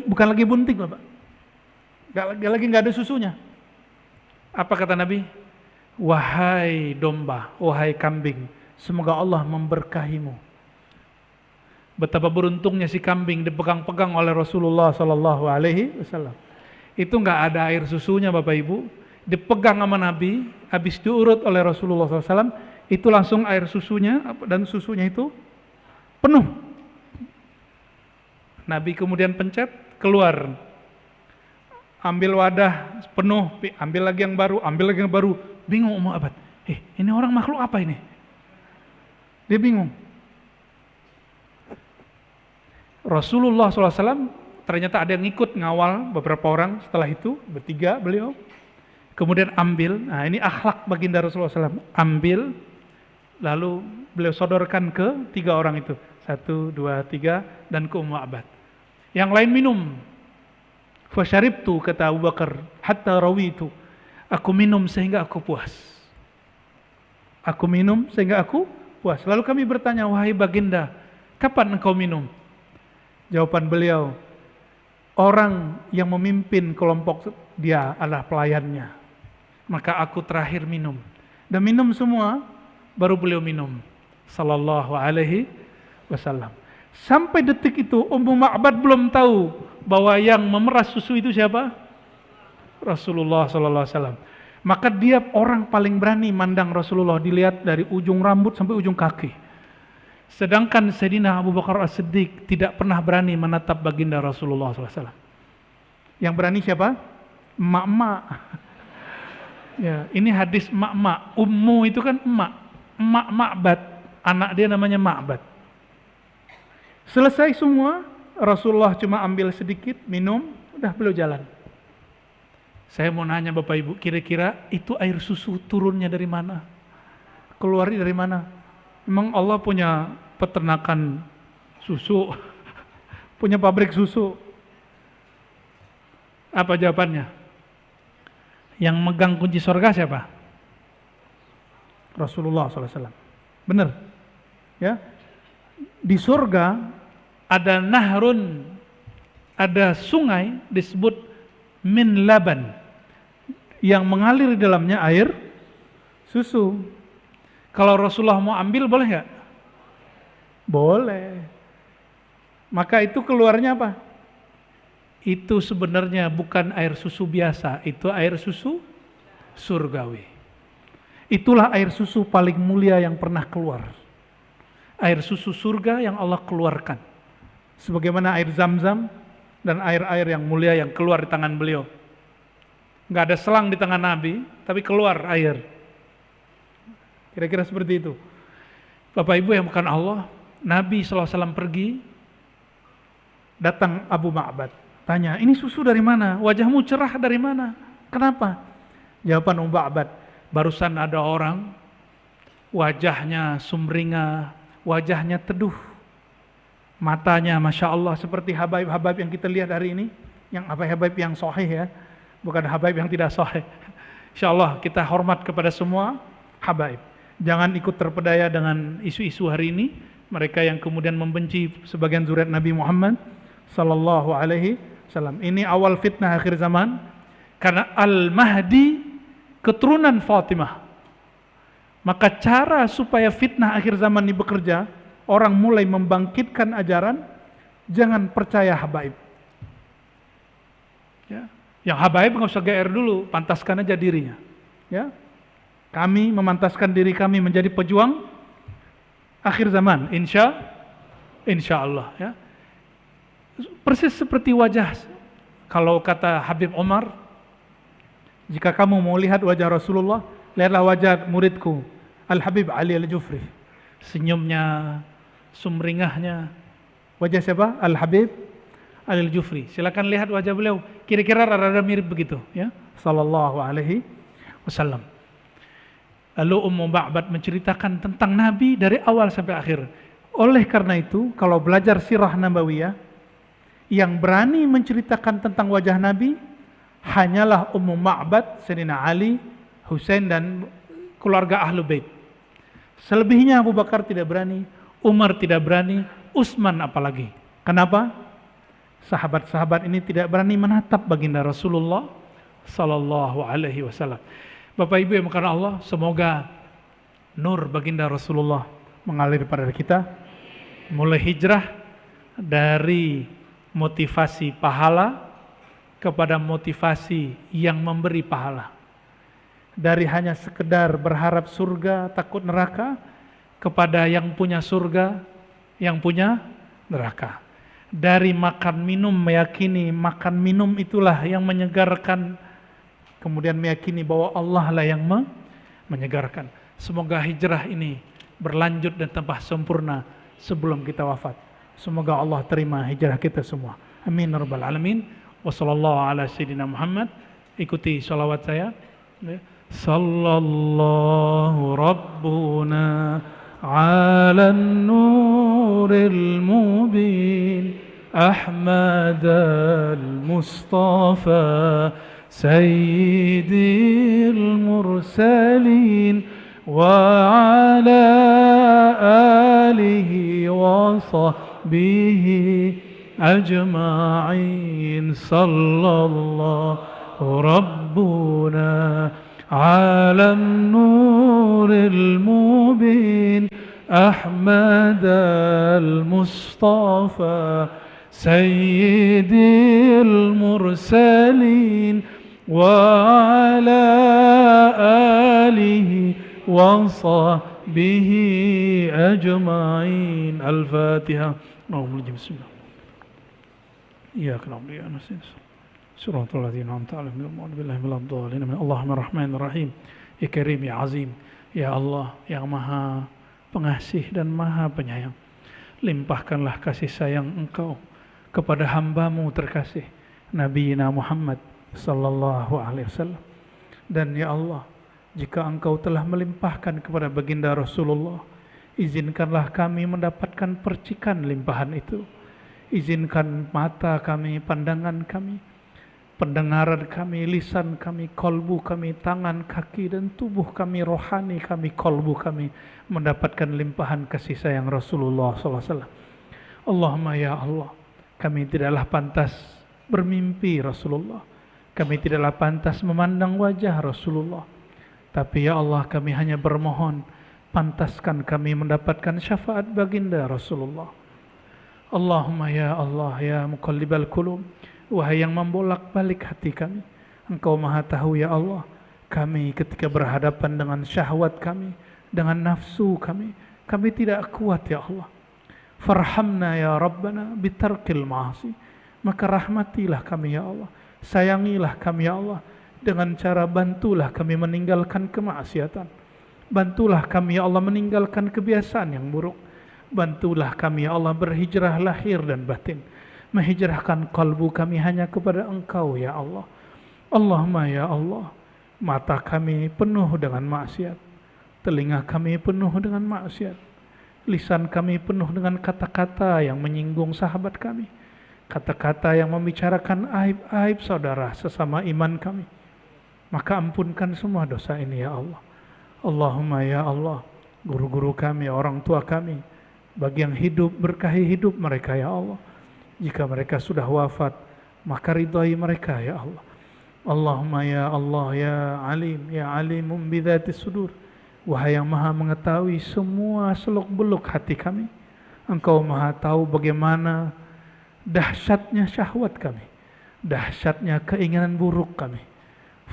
bukan lagi bunting loh Pak. Nggak ada susunya. Apa kata Nabi? Wahai domba, wahai kambing, semoga Allah memberkahimu. Betapa beruntungnya si kambing dipegang-pegang oleh Rasulullah Sallallahu Alaihi Wasallam. Itu nggak ada air susunya Bapak Ibu, dipegang sama Nabi, habis diurut oleh Rasulullah SAW, itu langsung air susunya dan susunya itu penuh. Nabi kemudian pencet, keluar, ambil wadah penuh, ambil lagi yang baru, bingung Ummu Ma'bad, ini orang makhluk apa ini? Dia bingung. Rasulullah SAW ternyata ada yang ikut ngawal beberapa orang, setelah itu bertiga beliau, kemudian ambil, nah ini akhlak baginda Rasulullah SAW, ambil, lalu beliau sodorkan ke 3 orang itu, 1, 2, 3, dan ke Ummu Ma'bad. Yang lain minum. Fasyaribtu, kata Abu Bakar, hatta rawitu, aku minum sehingga aku puas. Aku minum sehingga aku puas. Lalu kami bertanya, wahai baginda, kapan engkau minum? Jawaban beliau, orang yang memimpin kelompok dia adalah pelayannya. Maka aku terakhir minum. Dan minum semua, baru beliau minum. Sallallahu alaihi wasallam. Sampai detik itu, Ummu Ma'bad belum tahu bahwa yang memeras susu itu siapa? Rasulullah sallallahu alaihi wasallam. Maka dia orang paling berani mandang Rasulullah, dilihat dari ujung rambut sampai ujung kaki. Sedangkan Sayyidina Abu Bakar As-Siddiq tidak pernah berani menatap baginda Rasulullah SAW. Yang berani siapa? Emak-emak. Ya, ini hadis emak-emak. Ummu itu kan emak. Emak Ma'bad. Anak dia namanya Ma'bad. Selesai semua, Rasulullah cuma ambil sedikit, minum, udah beliau jalan. Saya mau nanya Bapak Ibu, kira-kira itu air susu turunnya dari mana? Keluarnya dari mana? Memang Allah punya peternakan susu, punya pabrik susu. Apa jawabannya? Yang megang kunci surga siapa? Rasulullah SAW. Benar? Ya. Di surga ada nahrun, ada sungai disebut min laban, yang mengalir di dalamnya air susu. Kalau Rasulullah mau ambil boleh nggak? Boleh. Maka itu keluarnya apa? Itu sebenarnya bukan air susu biasa, itu air susu surgawi. Itulah air susu paling mulia yang pernah keluar. air susu surga yang Allah keluarkan. Sebagaimana air Zam-Zam dan air-air yang mulia yang keluar di tangan beliau. Nggak ada selang di tangan Nabi, tapi keluar air. Kira-kira seperti itu. Bapak Ibu yang bukan Allah, Nabi SAW pergi, datang Abu Ma'bad. Tanya, ini susu dari mana? Wajahmu cerah dari mana? Kenapa? Jawaban Abu Ma'bad, barusan ada orang, wajahnya sumringah, wajahnya teduh, matanya Masya Allah seperti habaib-habaib yang kita lihat hari ini, yang habaib yang sahih ya, bukan habaib yang tidak sahih. Insya Allah kita hormat kepada semua habaib. Jangan ikut terpedaya dengan isu-isu hari ini, mereka yang kemudian membenci sebagian zuriat Nabi Muhammad sallallahu alaihi wasallam. Ini awal fitnah akhir zaman, karena Al-Mahdi keturunan Fatimah. Maka cara supaya fitnah akhir zaman ini bekerja, orang mulai membangkitkan ajaran, jangan percaya habaib. Ya. Yang habaib nggak usah GR dulu, pantaskan aja dirinya. Ya. Kami memantaskan diri kami menjadi pejuang akhir zaman, insya Allah. Ya. Persis seperti wajah, kalau kata Habib Omar, jika kamu mau lihat wajah Rasulullah, lihatlah wajah muridku Al-Habib Ali Al-Jufri. Senyumnya, sumringahnya. Wajah siapa? Al-Habib Ali Al-Jufri. Silakan lihat wajah beliau. Kira-kira rada-rada mirip begitu, ya. Sallallahu alaihi wasallam. Lalu Ummu Ma'bad menceritakan tentang Nabi dari awal sampai akhir. Oleh karena itu, kalau belajar sirah nabawiyah, yang berani menceritakan tentang wajah Nabi hanyalah Ummu Ma'bad, Sayyidina Ali, Husain dan keluarga Ahlul Bait. Selebihnya Abu Bakar tidak berani, Umar tidak berani, Utsman apalagi. Kenapa? Sahabat-sahabat ini tidak berani menatap baginda Rasulullah sallallahu alaihi wasallam. Bapak Ibu yang karena Allah, semoga nur baginda Rasulullah mengalir pada kita, mulai hijrah dari motivasi pahala kepada motivasi yang memberi pahala. Dari hanya sekedar berharap surga, takut neraka, kepada yang punya surga, yang punya neraka. Dari makan minum meyakini makan minum itulah yang menyegarkan, kemudian meyakini bahwa Allah lah yang menyegarkan. Semoga hijrah ini berlanjut dan tambah sempurna sebelum kita wafat. Semoga Allah terima hijrah kita semua. Amin ya rabbal alamin. Wassallallahu ala sayyidina Muhammad. Ikuti salawat saya. Sallallahu rabbuna ala nuril mubin Ahmad al-Mustafa sayyidil mursalin wa ala alihi wa sahbihi أجمعين صلى الله ربنا على النور المبين أحمد المصطفى سيد المرسلين وعلى آله وصحبه أجمعين الفاتحة. بسم الله. إياك نعبد وإياك نستعين صراط الذين أنعمت عليهم غير المغضوب عليهم ولا الضالين اللهم الرحمن الرحيم. Ya Karim, ya Azim, ya Allah yang Maha Pengasih dan Maha Penyayang, limpahkanlah kasih sayang Engkau kepada hamba-Mu terkasih Nabi Muhammad sallallahu alaihi wasallam. Dan ya Allah, jika Engkau telah melimpahkan kepada baginda Rasulullah, izinkanlah kami mendapatkan percikan limpahan itu. Izinkan mata kami, pandangan kami, pendengaran kami, lisan kami, kolbu kami, tangan, kaki, dan tubuh kami, rohani kami, kolbu kami, mendapatkan limpahan kasih sayang Rasulullah SAW. Allahumma ya Allah, kami tidaklah pantas bermimpi Rasulullah, kami tidaklah pantas memandang wajah Rasulullah, tapi ya Allah, kami hanya bermohon, pantaskan kami mendapatkan syafaat baginda Rasulullah. Allahumma ya Allah, ya muqallibal qulub, wahai yang membolak-balik hati kami, Engkau Maha tahu ya Allah, kami ketika berhadapan dengan syahwat kami, dengan nafsu kami, Kami tidak kuat ya Allah. Farhamna ya Rabbana bitarkil ma'asi. Maka rahmatilah kami ya Allah. Sayangilah kami ya Allah. Dengan cara bantulah kami meninggalkan kemaksiatan. Bantulah kami ya Allah meninggalkan kebiasaan yang buruk. Bantulah kami ya Allah berhijrah lahir dan batin. Menghijrahkan kalbu kami hanya kepada Engkau ya Allah. Allahumma ya Allah. Mata kami penuh dengan maksiat. Telinga kami penuh dengan maksiat. Lisan kami penuh dengan kata-kata yang menyinggung sahabat kami. Kata-kata yang membicarakan aib-aib saudara sesama iman kami. Maka ampunkan semua dosa ini ya Allah. Allahumma ya Allah, guru-guru kami, orang tua kami, bagi yang hidup, berkahi hidup mereka ya Allah. Jika mereka sudah wafat, maka ridhai mereka ya Allah. Allahumma ya Allah ya alim, ya alimum bidzatis sudur. Wahai yang maha mengetahui semua seluk-beluk hati kami. Engkau maha tahu bagaimana dahsyatnya syahwat kami, dahsyatnya keinginan buruk kami.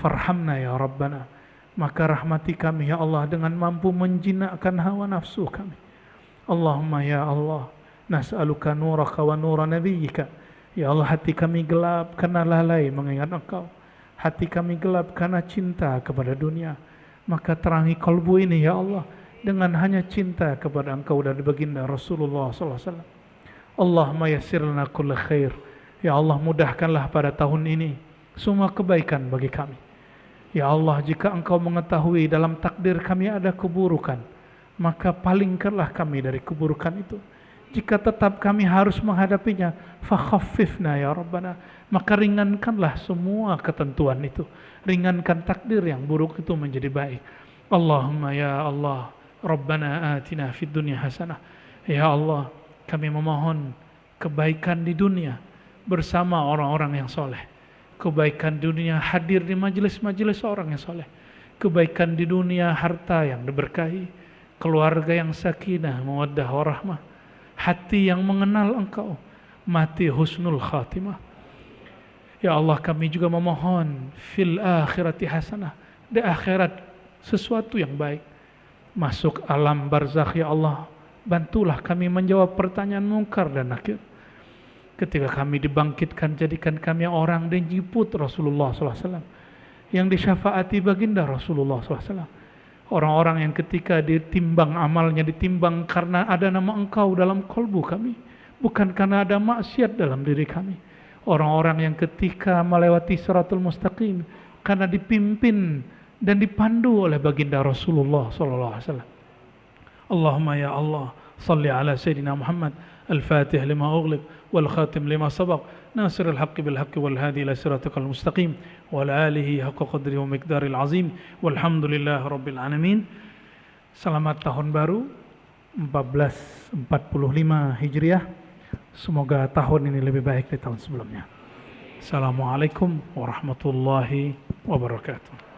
Farhamna ya Rabbana. Maka rahmati kami ya Allah dengan mampu menjinakkan hawa nafsu kami. Allahumma ya Allah, nas'aluka nuraka wa nura nabiyyika. Ya Allah, hati kami gelap karena lalai mengingat Engkau. Hati kami gelap karena cinta kepada dunia. Maka terangi kalbu ini ya Allah dengan hanya cinta kepada Engkau dan baginda Rasulullah SAW. Allahumma yassir lana kulla khair. Ya Allah, mudahkanlah pada tahun ini semua kebaikan bagi kami. Ya Allah, jika Engkau mengetahui dalam takdir kami ada keburukan, maka palingkanlah kami dari keburukan itu. Jika tetap kami harus menghadapinya, fakhaffifna ya Rabbana, maka ringankanlah semua ketentuan itu. Ringankan takdir yang buruk itu menjadi baik. Allahumma ya Allah, Rabbana atina fid dunya hasanah. Ya Allah, kami memohon kebaikan di dunia bersama orang-orang yang soleh. Kebaikan di dunia hadir di majelis-majelis orang yang soleh. Kebaikan di dunia harta yang diberkahi, keluarga yang sakinah, mawaddah warahmah, hati yang mengenal Engkau, mati husnul khatimah. Ya Allah, kami juga memohon fil akhirati hasanah, di akhirat sesuatu yang baik. Masuk alam barzakh ya Allah, bantulah kami menjawab pertanyaan mungkar dan nakir. Ketika kami dibangkitkan, jadikan kami orang dan jiput Rasulullah SAW, yang disyafaati baginda Rasulullah SAW. Orang-orang yang ketika ditimbang amalnya, ditimbang karena ada nama Engkau dalam kalbu kami, bukan karena ada maksiat dalam diri kami. Orang-orang yang ketika melewati siratul mustaqim karena dipimpin dan dipandu oleh baginda Rasulullah SAW. Allahumma ya Allah, salli ala Sayyidina Muhammad al-Fatih lima ughliq wal khatim lima sabaq nasir al-haqqi bil haqqi wal hadi ila siratikal mustaqim wa ala alihi haqqa qadri wa miqdaril azim walhamdulillahi rabbil alamin. Selamat tahun baru 1445 Hijriah. Semoga tahun ini lebih baik dari tahun sebelumnya. Assalamualaikum warahmatullahi wabarakatuh.